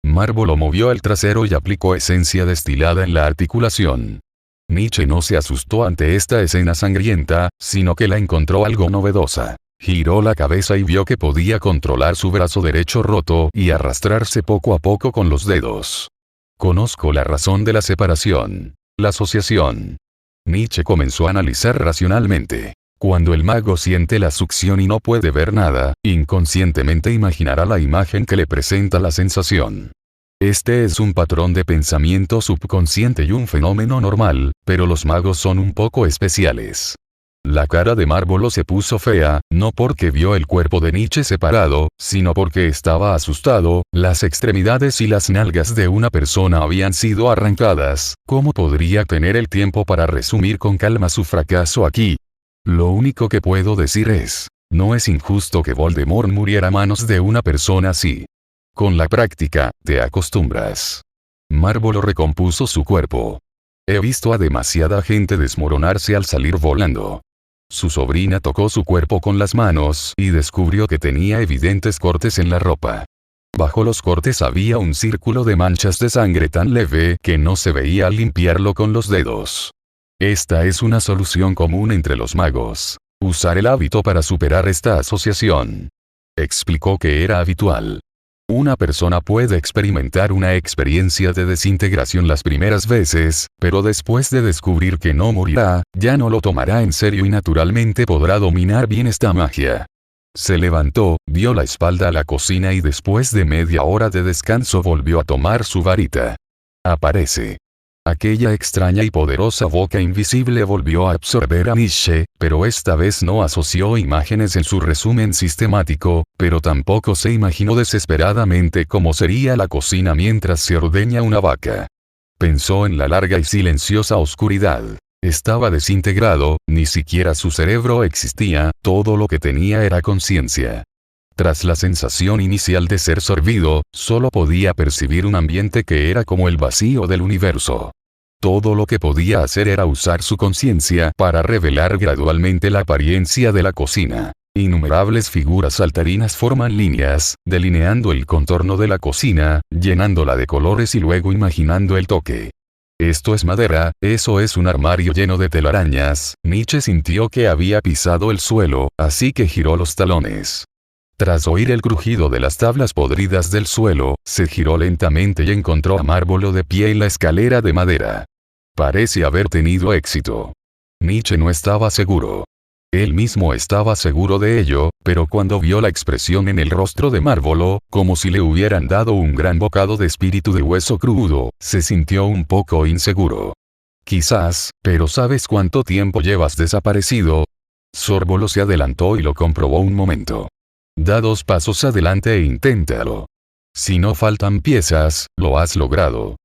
Marvolo movió el trasero y aplicó esencia destilada en la articulación. Nietzsche no se asustó ante esta escena sangrienta, sino que la encontró algo novedosa. Giró la cabeza y vio que podía controlar su brazo derecho roto y arrastrarse poco a poco con los dedos. Conozco la razón de la separación. La asociación. Nietzsche comenzó a analizar racionalmente. Cuando el mago siente la succión y no puede ver nada, inconscientemente imaginará la imagen que le presenta la sensación. Este es un patrón de pensamiento subconsciente y un fenómeno normal, pero los magos son un poco especiales. La cara de Marvolo se puso fea, no porque vio el cuerpo de Nietzsche separado, sino porque estaba asustado. Las extremidades y las nalgas de una persona habían sido arrancadas. ¿Cómo podría tener el tiempo para resumir con calma su fracaso aquí? Lo único que puedo decir es, no es injusto que Voldemort muriera a manos de una persona así. Con la práctica, te acostumbras. Marvolo recompuso su cuerpo. He visto a demasiada gente desmoronarse al salir volando. Su sobrina tocó su cuerpo con las manos y descubrió que tenía evidentes cortes en la ropa. Bajo los cortes había un círculo de manchas de sangre tan leve que no se veía al limpiarlo con los dedos. Esta es una solución común entre los magos. Usar el hábito para superar esta asociación. Explicó que era habitual. Una persona puede experimentar una experiencia de desintegración las primeras veces, pero después de descubrir que no morirá, ya no lo tomará en serio y naturalmente podrá dominar bien esta magia. Se levantó, dio la espalda a la cocina y después de media hora de descanso volvió a tomar su varita. Aparece. Aquella extraña y poderosa boca invisible volvió a absorber a Nietzsche, pero esta vez no asoció imágenes en su resumen sistemático, pero tampoco se imaginó desesperadamente cómo sería la cocina mientras se ordeña una vaca. Pensó en la larga y silenciosa oscuridad. Estaba desintegrado, ni siquiera su cerebro existía, todo lo que tenía era conciencia. Tras la sensación inicial de ser sorbido, solo podía percibir un ambiente que era como el vacío del universo. Todo lo que podía hacer era usar su conciencia para revelar gradualmente la apariencia de la cocina. Innumerables figuras saltarinas forman líneas, delineando el contorno de la cocina, llenándola de colores y luego imaginando el toque. Esto es madera, eso es un armario lleno de telarañas. Nietzsche sintió que había pisado el suelo, así que giró los talones. Tras oír el crujido de las tablas podridas del suelo, se giró lentamente y encontró a Marvolo de pie en la escalera de madera. Parece haber tenido éxito. Nietzsche no estaba seguro. Él mismo estaba seguro de ello, pero cuando vio la expresión en el rostro de Marvolo, como si le hubieran dado un gran bocado de espíritu de hueso crudo, se sintió un poco inseguro. Quizás, pero ¿sabes cuánto tiempo llevas desaparecido? Sorvolo se adelantó y lo comprobó un momento. Da 2 pasos adelante e inténtalo. Si no faltan piezas, lo has logrado.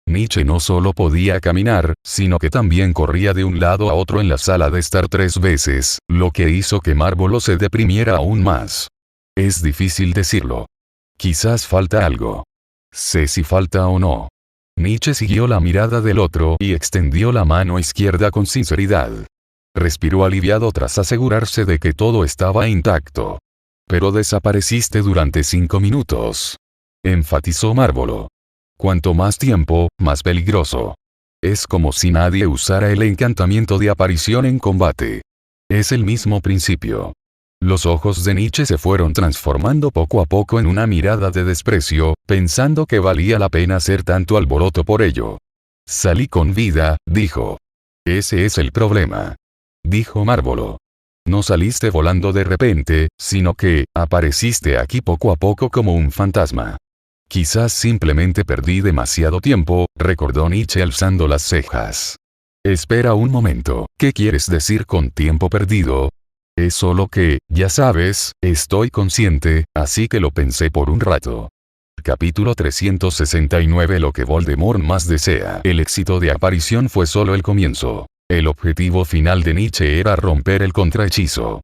Nietzsche no solo podía caminar, sino que también corría de un lado a otro en la sala de estar 3 veces, lo que hizo que Marvolo se deprimiera aún más. Es difícil decirlo. Quizás falta algo. Sé si falta o no. Nietzsche siguió la mirada del otro y extendió la mano izquierda con sinceridad. Respiró aliviado tras asegurarse de que todo estaba intacto. Pero desapareciste durante 5 minutos. Enfatizó Marvolo. Cuanto más tiempo, más peligroso. Es como si nadie usara el encantamiento de aparición en combate. Es el mismo principio. Los ojos de Nietzsche se fueron transformando poco a poco en una mirada de desprecio, pensando que valía la pena hacer tanto alboroto por ello. Salí con vida, dijo. Ese es el problema. Dijo Marvolo. No saliste volando de repente, sino que, apareciste aquí poco a poco como un fantasma. Quizás simplemente perdí demasiado tiempo, recordó Nietzsche alzando las cejas. Espera un momento, ¿qué quieres decir con tiempo perdido? Es solo que, ya sabes, estoy consciente, así que lo pensé por un rato. Capítulo 369. Lo que Voldemort más desea. El éxito de aparición fue solo el comienzo. El objetivo final de Nietzsche era romper el contrahechizo.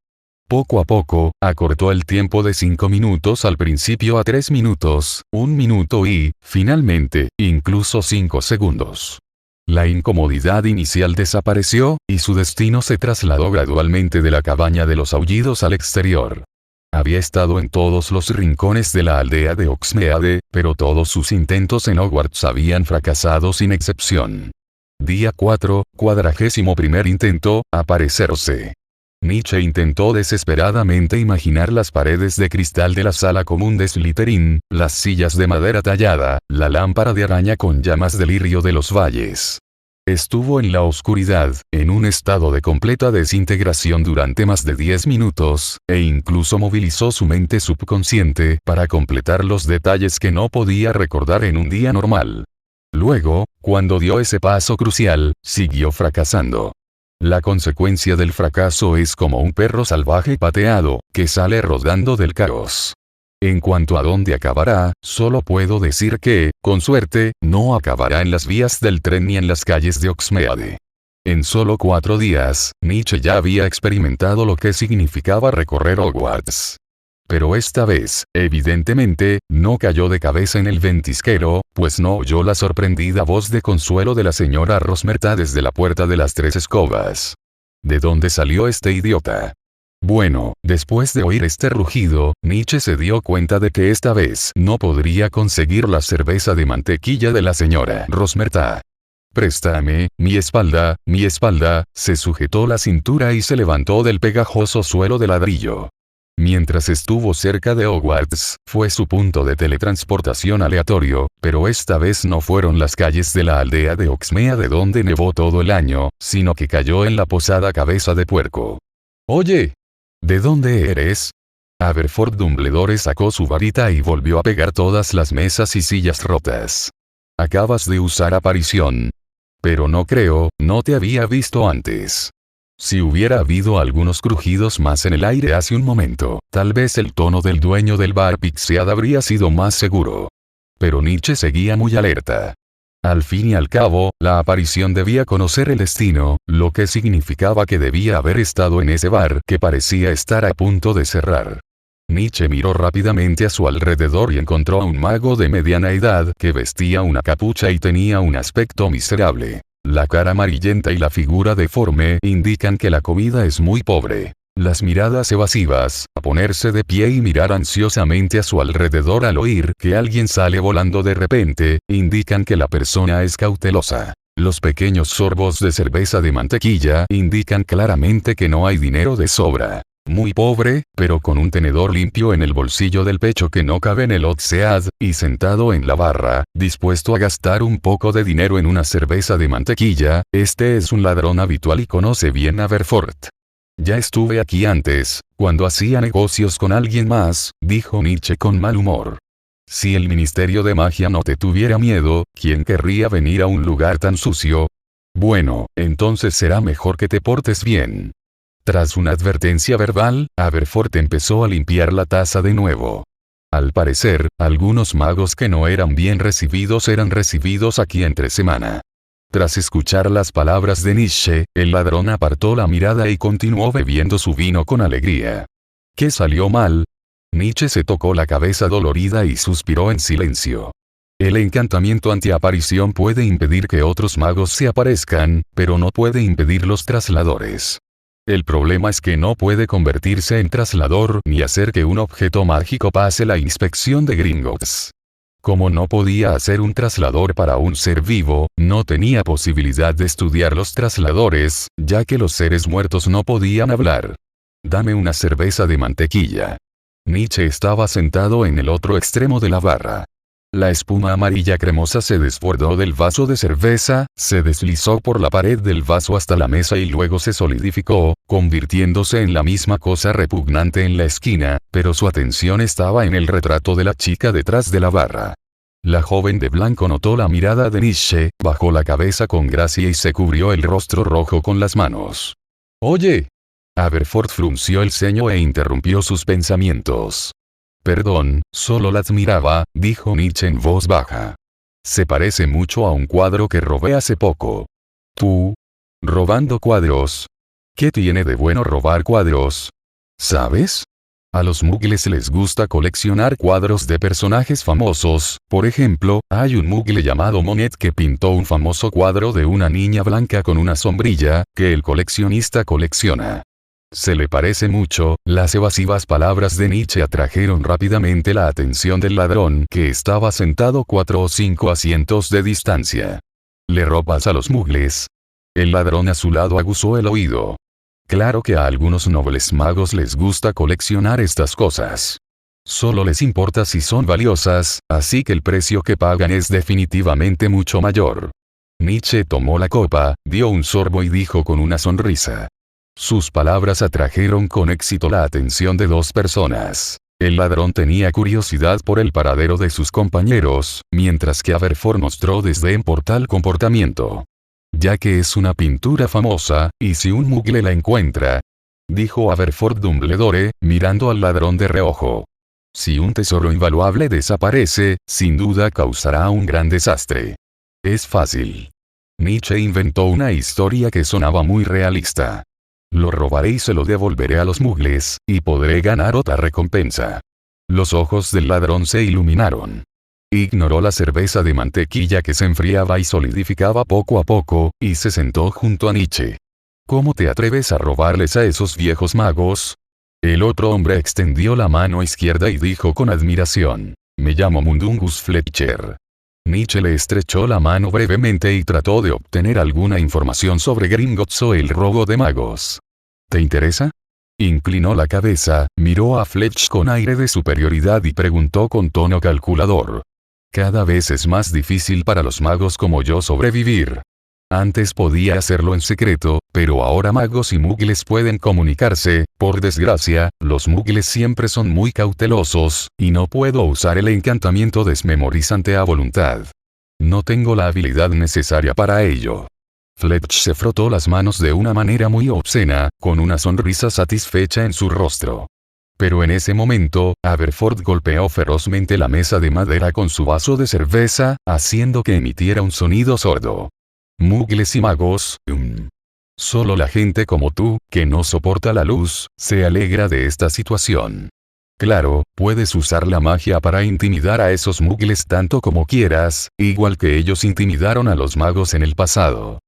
Poco a poco, acortó el tiempo de 5 minutos al principio a 3 minutos, 1 minuto y, finalmente, incluso 5 segundos. La incomodidad inicial desapareció, y su destino se trasladó gradualmente de la cabaña de los aullidos al exterior. Había estado en todos los rincones de la aldea de Hogsmeade, pero todos sus intentos en Hogwarts habían fracasado sin excepción. Día 4, 41º intento, aparecerse. Nietzsche intentó desesperadamente imaginar las paredes de cristal de la sala común de Slytherin, las sillas de madera tallada, la lámpara de araña con llamas del lirio de los valles. Estuvo en la oscuridad, en un estado de completa desintegración durante más de 10 minutos, e incluso movilizó su mente subconsciente para completar los detalles que no podía recordar en un día normal. Luego, cuando dio ese paso crucial, siguió fracasando. La consecuencia del fracaso es como un perro salvaje pateado, que sale rodando del caos. En cuanto a dónde acabará, solo puedo decir que, con suerte, no acabará en las vías del tren ni en las calles de Hogsmeade. En solo 4 días, Nietzsche ya había experimentado lo que significaba recorrer Hogwarts. Pero esta vez, evidentemente, no cayó de cabeza en el ventisquero, pues no oyó la sorprendida voz de consuelo de la señora Rosmerta desde la puerta de las 3 escobas. ¿De dónde salió este idiota? Bueno, después de oír este rugido, Nietzsche se dio cuenta de que esta vez no podría conseguir la cerveza de mantequilla de la señora Rosmerta. «Préstame, mi espalda», se sujetó la cintura y se levantó del pegajoso suelo de ladrillo. Mientras estuvo cerca de Hogwarts, fue su punto de teletransportación aleatorio, pero esta vez no fueron las calles de la aldea de Hogsmeade donde nevó todo el año, sino que cayó en la posada Cabeza de Puerco. «Oye, ¿de dónde eres?» Aberforth Dumbledore sacó su varita y volvió a pegar todas las mesas y sillas rotas. «Acabas de usar aparición. Pero no creo, no te había visto antes». Si hubiera habido algunos crujidos más en el aire hace un momento, tal vez el tono del dueño del bar Pixiad habría sido más seguro. Pero Nietzsche seguía muy alerta. Al fin y al cabo, la aparición debía conocer el destino, lo que significaba que debía haber estado en ese bar que parecía estar a punto de cerrar. Nietzsche miró rápidamente a su alrededor y encontró a un mago de mediana edad que vestía una capucha y tenía un aspecto miserable. La cara amarillenta y la figura deforme indican que la comida es muy pobre. Las miradas evasivas, a ponerse de pie y mirar ansiosamente a su alrededor al oír que alguien sale volando de repente, indican que la persona es cautelosa. Los pequeños sorbos de cerveza de mantequilla indican claramente que no hay dinero de sobra. Muy pobre, pero con un tenedor limpio en el bolsillo del pecho que no cabe en el Otsead, y sentado en la barra, dispuesto a gastar un poco de dinero en una cerveza de mantequilla, este es un ladrón habitual y conoce bien a Aberforth. «Ya estuve aquí antes, cuando hacía negocios con alguien más», dijo Nietzsche con mal humor. «Si el Ministerio de Magia no te tuviera miedo, ¿quién querría venir a un lugar tan sucio? Bueno, entonces será mejor que te portes bien». Tras una advertencia verbal, Aberforth empezó a limpiar la taza de nuevo. Al parecer, algunos magos que no eran bien recibidos eran recibidos aquí entre semana. Tras escuchar las palabras de Nietzsche, el ladrón apartó la mirada y continuó bebiendo su vino con alegría. ¿Qué salió mal? Nietzsche se tocó la cabeza dolorida y suspiró en silencio. El encantamiento antiaparición puede impedir que otros magos se aparezcan, pero no puede impedir los trasladores. El problema es que no puede convertirse en traslador ni hacer que un objeto mágico pase la inspección de Gringotts. Como no podía hacer un traslador para un ser vivo, no tenía posibilidad de estudiar los trasladores, ya que los seres muertos no podían hablar. «Dame una cerveza de mantequilla». Nietzsche estaba sentado en el otro extremo de la barra. La espuma amarilla cremosa se desbordó del vaso de cerveza, se deslizó por la pared del vaso hasta la mesa y luego se solidificó, convirtiéndose en la misma cosa repugnante en la esquina, pero su atención estaba en el retrato de la chica detrás de la barra. La joven de blanco notó la mirada de Nietzsche, bajó la cabeza con gracia y se cubrió el rostro rojo con las manos. «Oye». Aberforth frunció el ceño e interrumpió sus pensamientos. «Perdón, solo la admiraba», dijo Nietzsche en voz baja. «Se parece mucho a un cuadro que robé hace poco». «¿Tú? ¿Robando cuadros? ¿Qué tiene de bueno robar cuadros? ¿Sabes? A los muggles les gusta coleccionar cuadros de personajes famosos. Por ejemplo, hay un muggle llamado Monet que pintó un famoso cuadro de una niña blanca con una sombrilla, que el coleccionista colecciona. Se le parece mucho. Las evasivas palabras de Nietzsche atrajeron rápidamente la atención del ladrón, que estaba sentado 4 o 5 asientos de distancia. ¿Le robas a los mugles? El ladrón a su lado aguzó el oído. Claro que a algunos nobles magos les gusta coleccionar estas cosas. Solo les importa si son valiosas, así que el precio que pagan es definitivamente mucho mayor. Nietzsche tomó la copa, dio un sorbo y dijo con una sonrisa. Sus palabras atrajeron con éxito la atención de dos personas. El ladrón tenía curiosidad por el paradero de sus compañeros, mientras que Aberforth mostró desdén por tal comportamiento. Ya que es una pintura famosa, y si un mugle la encuentra, dijo Aberforth Dumbledore, mirando al ladrón de reojo. Si un tesoro invaluable desaparece, sin duda causará un gran desastre. Es fácil. Nietzsche inventó una historia que sonaba muy realista. Lo robaré y se lo devolveré a los mugles, y podré ganar otra recompensa. Los ojos del ladrón se iluminaron. Ignoró la cerveza de mantequilla que se enfriaba y solidificaba poco a poco, y se sentó junto a Nietzsche. ¿Cómo te atreves a robarles a esos viejos magos? El otro hombre extendió la mano izquierda y dijo con admiración. Me llamo Mundungus Fletcher. Nietzsche le estrechó la mano brevemente y trató de obtener alguna información sobre Gringotts o el robo de magos. ¿Te interesa? Inclinó la cabeza, miró a Fletch con aire de superioridad y preguntó con tono calculador. Cada vez es más difícil para los magos como yo sobrevivir. Antes podía hacerlo en secreto, pero ahora magos y mugles pueden comunicarse. Por desgracia, los mugles siempre son muy cautelosos, y no puedo usar el encantamiento desmemorizante a voluntad. No tengo la habilidad necesaria para ello. Fletch se frotó las manos de una manera muy obscena, con una sonrisa satisfecha en su rostro. Pero en ese momento, Aberforth golpeó ferozmente la mesa de madera con su vaso de cerveza, haciendo que emitiera un sonido sordo. Mugles y magos, Solo la gente como tú, que no soporta la luz, se alegra de esta situación. Claro, puedes usar la magia para intimidar a esos mugles tanto como quieras, igual que ellos intimidaron a los magos en el pasado.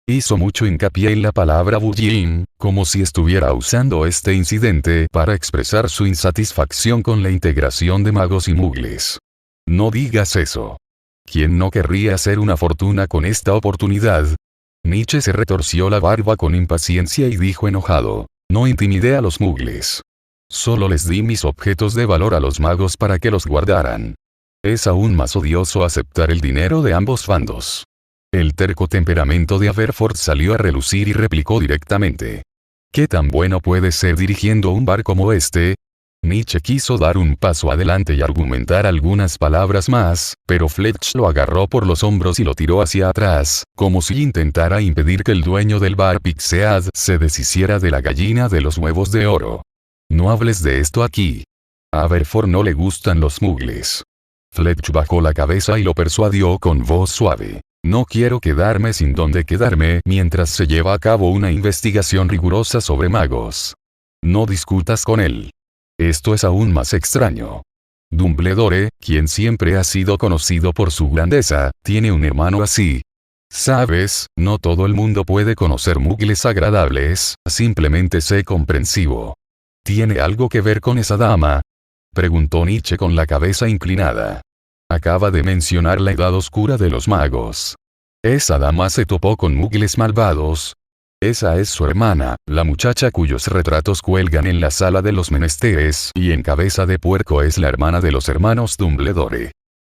Hizo mucho hincapié en la palabra bullying, como si estuviera usando este incidente para expresar su insatisfacción con la integración de magos y mugles. No digas eso. ¿Quién no querría hacer una fortuna con esta oportunidad? Nietzsche se retorció la barba con impaciencia y dijo enojado. No intimidé a los mugles. Solo les di mis objetos de valor a los magos para que los guardaran. Es aún más odioso aceptar el dinero de ambos bandos. El terco temperamento de Aberforth salió a relucir y replicó directamente. ¿Qué tan bueno puede ser dirigiendo un bar como este? Nietzsche quiso dar un paso adelante y argumentar algunas palabras más, pero Fletch lo agarró por los hombros y lo tiró hacia atrás, como si intentara impedir que el dueño del bar Pixead se deshiciera de la gallina de los huevos de oro. No hables de esto aquí. A Aberforth no le gustan los mugles. Fletch bajó la cabeza y lo persuadió con voz suave. No quiero quedarme sin donde quedarme mientras se lleva a cabo una investigación rigurosa sobre magos. No discutas con él. Esto es aún más extraño. Dumbledore, quien siempre ha sido conocido por su grandeza, tiene un hermano así. Sabes, no todo el mundo puede conocer mugles agradables, simplemente sé comprensivo. ¿Tiene algo que ver con esa dama? Preguntó Nietzsche con la cabeza inclinada. Acaba de mencionar la edad oscura de los magos. Esa dama se topó con mugles malvados. Esa es su hermana, la muchacha cuyos retratos cuelgan en la sala de los menesteres, y en Cabeza de Puerco es la hermana de los hermanos Dumbledore.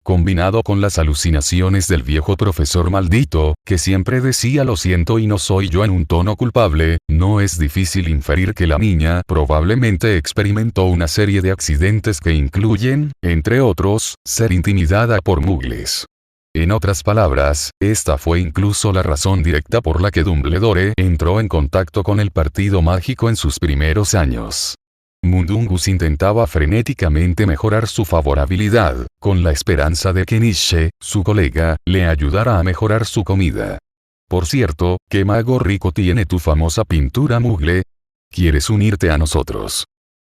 Combinado con las alucinaciones del viejo profesor maldito, que siempre decía lo siento y no soy yo en un tono culpable, no es difícil inferir que la niña probablemente experimentó una serie de accidentes que incluyen, entre otros, ser intimidada por mugles. En otras palabras, esta fue incluso la razón directa por la que Dumbledore entró en contacto con el partido mágico en sus primeros años. Mundungus intentaba frenéticamente mejorar su favorabilidad, con la esperanza de que Nietzsche, su colega, le ayudara a mejorar su comida. Por cierto, ¿qué mago rico tiene tu famosa pintura mugle? ¿Quieres unirte a nosotros?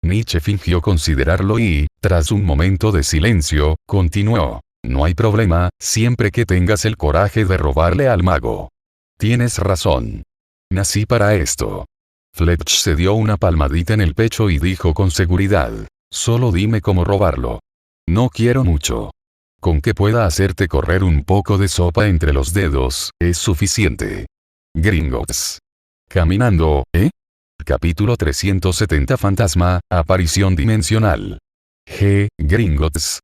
Nietzsche fingió considerarlo y, tras un momento de silencio, continuó. No hay problema, siempre que tengas el coraje de robarle al mago. Tienes razón. Nací para esto. Fletch se dio una palmadita en el pecho y dijo con seguridad: solo dime cómo robarlo. No quiero mucho. Con que pueda hacerte correr un poco de sopa entre los dedos, es suficiente. Gringotts. Caminando, ¿eh? Capítulo 370 Fantasma, aparición dimensional. Gringotts.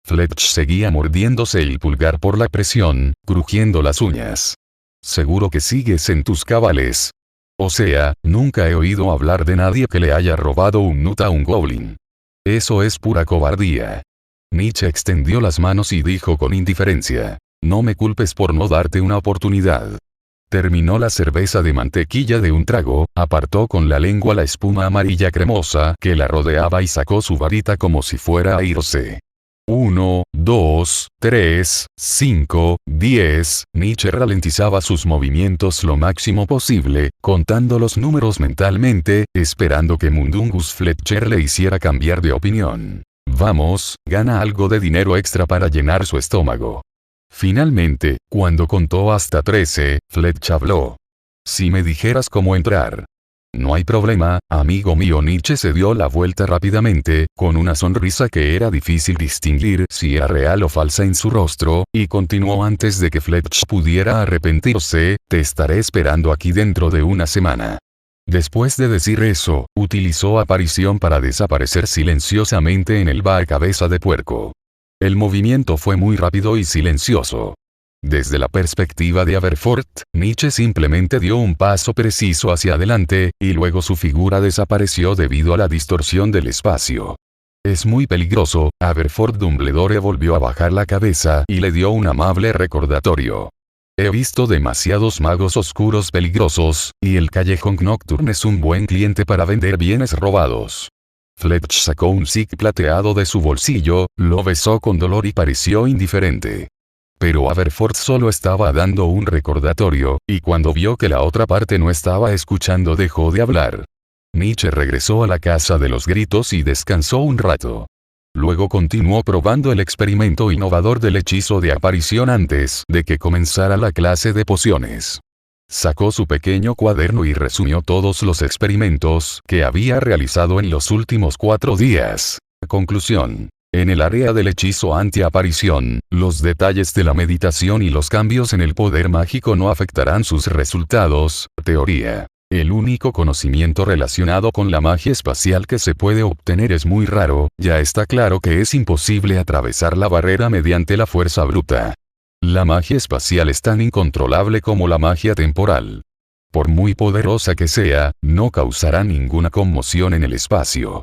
Fletch seguía mordiéndose el pulgar por la presión, crujiendo las uñas. Seguro que sigues en tus cabales. O sea, nunca he oído hablar de nadie que le haya robado un nut a un goblin. Eso es pura cobardía. Nietzsche extendió las manos y dijo con indiferencia: no me culpes por no darte una oportunidad. Terminó la cerveza de mantequilla de un trago, apartó con la lengua la espuma amarilla cremosa que la rodeaba y sacó su varita como si fuera a irse. 1, 2, 3, 5, 10. Nietzsche ralentizaba sus movimientos lo máximo posible, contando los números mentalmente, esperando que Mundungus Fletcher le hiciera cambiar de opinión. Vamos, gana algo de dinero extra para llenar su estómago. Finalmente, cuando contó hasta 13, Fletch habló. Si me dijeras cómo entrar. No hay problema, amigo mío. Nietzsche se dio la vuelta rápidamente, con una sonrisa que era difícil distinguir si era real o falsa en su rostro, y continuó antes de que Fletch pudiera arrepentirse: te estaré esperando aquí dentro de una semana. Después de decir eso, utilizó aparición para desaparecer silenciosamente en el bar Cabeza de Puerco. El movimiento fue muy rápido y silencioso. Desde la perspectiva de Aberforth, Nietzsche simplemente dio un paso preciso hacia adelante, y luego su figura desapareció debido a la distorsión del espacio. Es muy peligroso. Aberforth Dumbledore volvió a bajar la cabeza y le dio un amable recordatorio. He visto demasiados magos oscuros peligrosos, y el Callejón Nocturne es un buen cliente para vender bienes robados. Fletch sacó un sig plateado de su bolsillo, lo besó con dolor y pareció indiferente. Pero Aberforth solo estaba dando un recordatorio, y cuando vio que la otra parte no estaba escuchando dejó de hablar. Nietzsche regresó a la casa de los gritos y descansó un rato. Luego continuó probando el experimento innovador del hechizo de aparición antes de que comenzara la clase de pociones. Sacó su pequeño cuaderno y resumió todos los experimentos que había realizado en los últimos 4 días. Conclusión. En el área del hechizo antiaparición, los detalles de la meditación y los cambios en el poder mágico no afectarán sus resultados. Teoría. El único conocimiento relacionado con la magia espacial que se puede obtener es muy raro. Ya está claro que es imposible atravesar la barrera mediante la fuerza bruta. La magia espacial es tan incontrolable como la magia temporal. Por muy poderosa que sea, no causará ninguna conmoción en el espacio.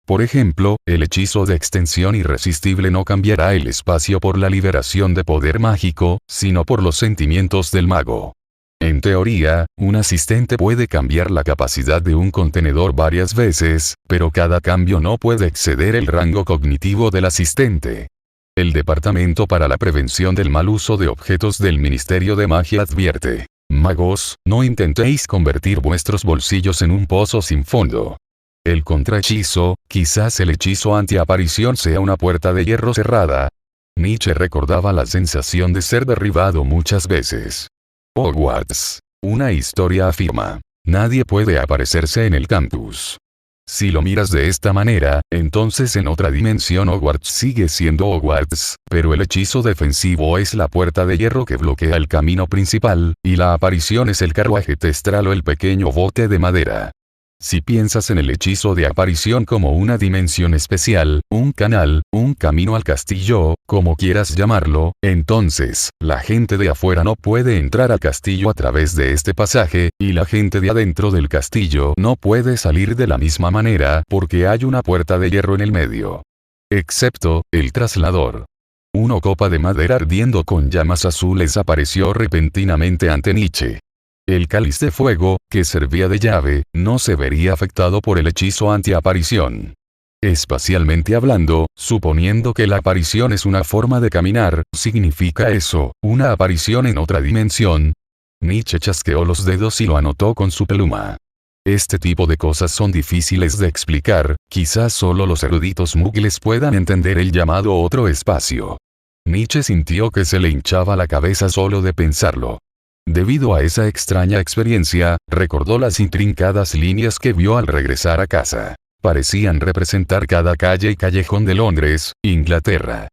Por ejemplo, el hechizo de extensión irresistible no cambiará el espacio por la liberación de poder mágico, sino por los sentimientos del mago. En teoría, un asistente puede cambiar la capacidad de un contenedor varias veces, pero cada cambio no puede exceder el rango cognitivo del asistente. El Departamento para la Prevención del Mal Uso de Objetos del Ministerio de Magia advierte: magos, no intentéis convertir vuestros bolsillos en un pozo sin fondo. El contrahechizo, quizás el hechizo antiaparición sea una puerta de hierro cerrada. Nietzsche recordaba la sensación de ser derribado muchas veces. Hogwarts. Una historia afirma: nadie puede aparecerse en el campus. Si lo miras de esta manera, entonces en otra dimensión Hogwarts sigue siendo Hogwarts, pero el hechizo defensivo es la puerta de hierro que bloquea el camino principal, y la aparición es el carruaje testral o el pequeño bote de madera. Si piensas en el hechizo de aparición como una dimensión especial, un canal, un camino al castillo, como quieras llamarlo, entonces, la gente de afuera no puede entrar al castillo a través de este pasaje, y la gente de adentro del castillo no puede salir de la misma manera porque hay una puerta de hierro en el medio. Excepto, el traslador. Una copa de madera ardiendo con llamas azules apareció repentinamente ante Nietzsche. El cáliz de fuego, que servía de llave, no se vería afectado por el hechizo antiaparición. Espacialmente hablando, suponiendo que la aparición es una forma de caminar, ¿significa eso una aparición en otra dimensión? Nietzsche chasqueó los dedos y lo anotó con su pluma. Este tipo de cosas son difíciles de explicar, quizás solo los eruditos muggles puedan entender el llamado otro espacio. Nietzsche sintió que se le hinchaba la cabeza solo de pensarlo. Debido a esa extraña experiencia, recordó las intrincadas líneas que vio al regresar a casa. Parecían representar cada calle y callejón de Londres, Inglaterra.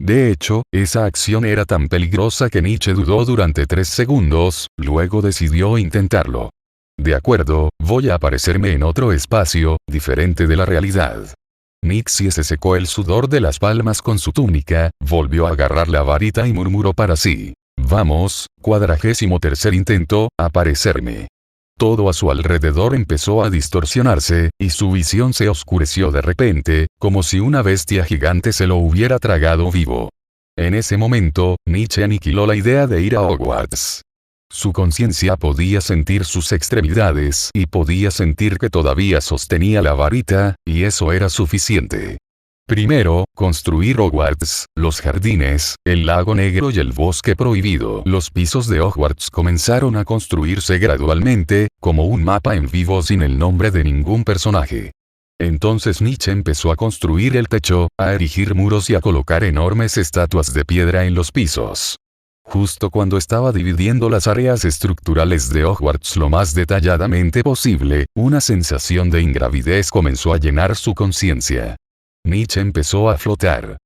De hecho, esa acción era tan peligrosa que Nietzsche dudó durante 3 segundos, luego decidió intentarlo. De acuerdo, voy a aparecerme en otro espacio, diferente de la realidad. Nietzsche se secó el sudor de las palmas con su túnica, volvió a agarrar la varita y murmuró para sí. Vamos, 43º intento, aparecerme. Todo a su alrededor empezó a distorsionarse, y su visión se oscureció de repente, como si una bestia gigante se lo hubiera tragado vivo. En ese momento, Nietzsche aniquiló la idea de ir a Hogwarts. Su conciencia podía sentir sus extremidades y podía sentir que todavía sostenía la varita, y eso era suficiente. Primero, construir Hogwarts, los jardines, el lago negro y el bosque prohibido. Los pisos de Hogwarts comenzaron a construirse gradualmente, como un mapa en vivo sin el nombre de ningún personaje. Entonces Nietzsche empezó a construir el techo, a erigir muros y a colocar enormes estatuas de piedra en los pisos. Justo cuando estaba dividiendo las áreas estructurales de Hogwarts lo más detalladamente posible, una sensación de ingravidez comenzó a llenar su conciencia. Nietzsche empezó a flotar.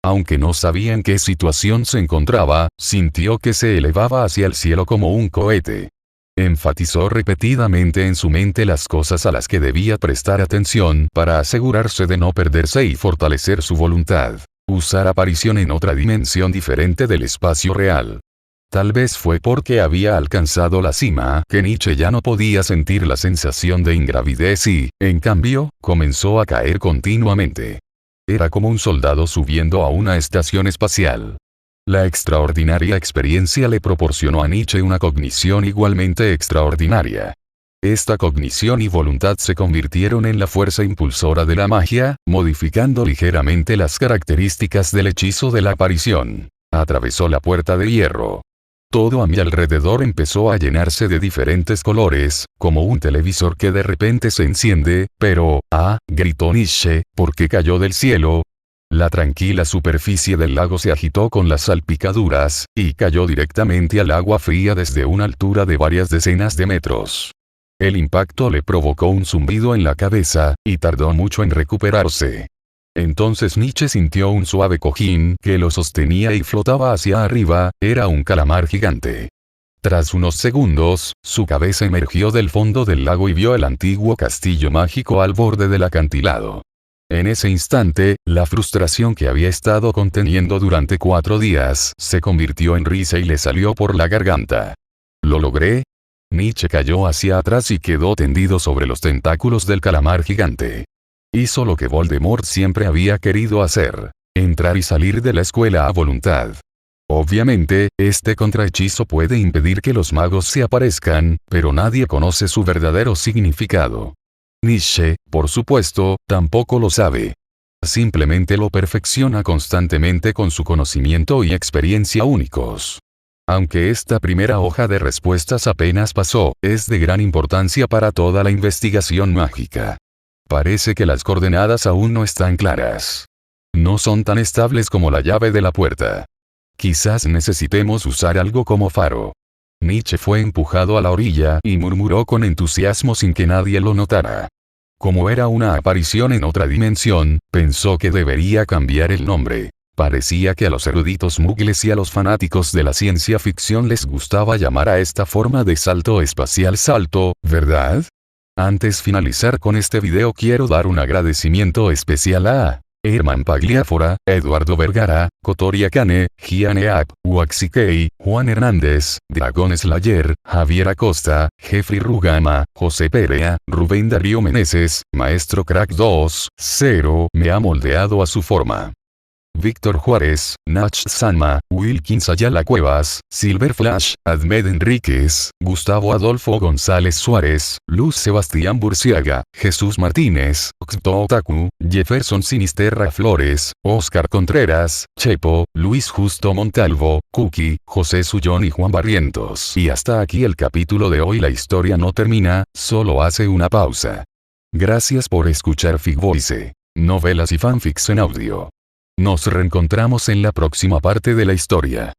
Aunque no sabía en qué situación se encontraba, sintió que se elevaba hacia el cielo como un cohete. Enfatizó repetidamente en su mente las cosas a las que debía prestar atención para asegurarse de no perderse y fortalecer su voluntad. Usar aparición en otra dimensión diferente del espacio real. Tal vez fue porque había alcanzado la cima que Nietzsche ya no podía sentir la sensación de ingravidez y, en cambio, comenzó a caer continuamente. Era como un soldado subiendo a una estación espacial. La extraordinaria experiencia le proporcionó a Nietzsche una cognición igualmente extraordinaria. Esta cognición y voluntad se convirtieron en la fuerza impulsora de la magia, modificando ligeramente las características del hechizo de la aparición. Atravesó la puerta de hierro. Todo a mi alrededor empezó a llenarse de diferentes colores, como un televisor que de repente se enciende, pero, gritó Nietzsche, ¿por qué cayó del cielo? La tranquila superficie del lago se agitó con las salpicaduras, y cayó directamente al agua fría desde una altura de varias decenas de metros. El impacto le provocó un zumbido en la cabeza, y tardó mucho en recuperarse. Entonces Nietzsche sintió un suave cojín que lo sostenía y flotaba hacia arriba, era un calamar gigante. Tras unos segundos, su cabeza emergió del fondo del lago y vio el antiguo castillo mágico al borde del acantilado. En ese instante, la frustración que había estado conteniendo durante 4 días se convirtió en risa y le salió por la garganta. ¿Lo logré? Nietzsche cayó hacia atrás y quedó tendido sobre los tentáculos del calamar gigante. Hizo lo que Voldemort siempre había querido hacer: entrar y salir de la escuela a voluntad. Obviamente, este contrahechizo puede impedir que los magos se aparezcan, pero nadie conoce su verdadero significado. Nietzsche, por supuesto, tampoco lo sabe. Simplemente lo perfecciona constantemente con su conocimiento y experiencia únicos. Aunque esta primera hoja de respuestas apenas pasó, es de gran importancia para toda la investigación mágica. Parece que las coordenadas aún no están claras. No son tan estables como la llave de la puerta. Quizás necesitemos usar algo como faro. Nietzsche fue empujado a la orilla y murmuró con entusiasmo sin que nadie lo notara. Como era una aparición en otra dimensión, pensó que debería cambiar el nombre. Parecía que a los eruditos muggles y a los fanáticos de la ciencia ficción les gustaba llamar a esta forma de salto espacial salto, ¿verdad? Antes de finalizar con este video quiero dar un agradecimiento especial a Herman Pagliafora, Eduardo Vergara, Kotori Akane, Gianne App, Waxikei, Juan Hernández, Dragon Slayer, Javier Acosta, Jeffrey Rugama, José Perea, Rubén Darío Meneses, Maestro Crack 2.0, me ha moldeado a su forma. Víctor Juárez, Nach Sanma, Wilkins Ayala Cuevas, Silver Flash, Ahmed Enríquez, Gustavo Adolfo González Suárez, Luz Sebastián Burciaga, Jesús Martínez, Octo Otaku, Jefferson Sinisterra Flores, Oscar Contreras, Chepo, Luis Justo Montalvo, Cookie, José Sullón y Juan Barrientos. Y hasta aquí el capítulo de hoy. La historia no termina, solo hace una pausa. Gracias por escuchar Figvoice, novelas y fanfics en audio. Nos reencontramos en la próxima parte de la historia.